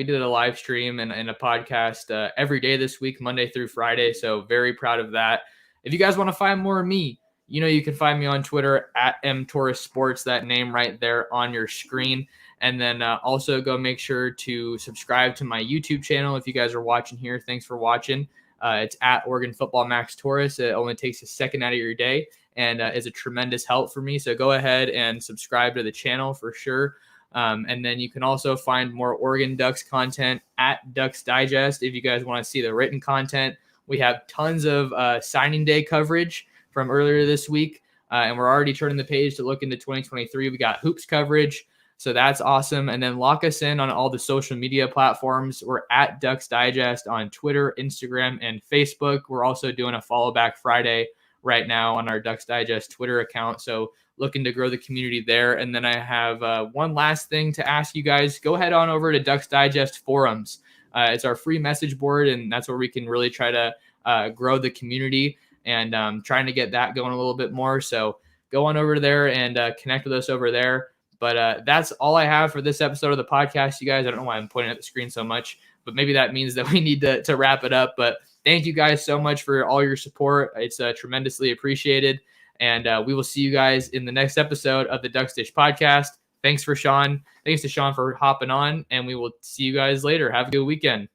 did a live stream and a podcast every day this week, Monday through Friday. So very proud of that. If you guys want to find more of me, you can find me on Twitter at mtorresports, that name right there on your screen. And then also go make sure to subscribe to my YouTube channel. If you guys are watching here, thanks for watching. It's at Oregon Football Max Torres. It only takes a second out of your day and is a tremendous help for me. So go ahead and subscribe to the channel for sure. And then you can also find more Oregon Ducks content at Ducks Digest. If you guys want to see the written content, we have tons of signing day coverage from earlier this week. And we're already turning the page to look into 2023. We got hoops coverage. So that's awesome. And then lock us in on all the social media platforms. We're at Ducks Digest on Twitter, Instagram, and Facebook. We're also doing a follow back Friday right now on our Ducks Digest Twitter account. So looking to grow the community there. And then I have one last thing to ask you guys. Go ahead on over to Ducks Digest forums. It's our free message board, and that's where we can really try to grow the community and trying to get that going a little bit more. So go on over there and connect with us over there. But that's all I have for this episode of the podcast, you guys. I don't know why I'm pointing at the screen so much, but maybe that means that we need to wrap it up. But thank you guys so much for all your support. It's tremendously appreciated. And we will see you guys in the next episode of the Ducks Dish podcast. Thanks to Sean for hopping on, and we will see you guys later. Have a good weekend.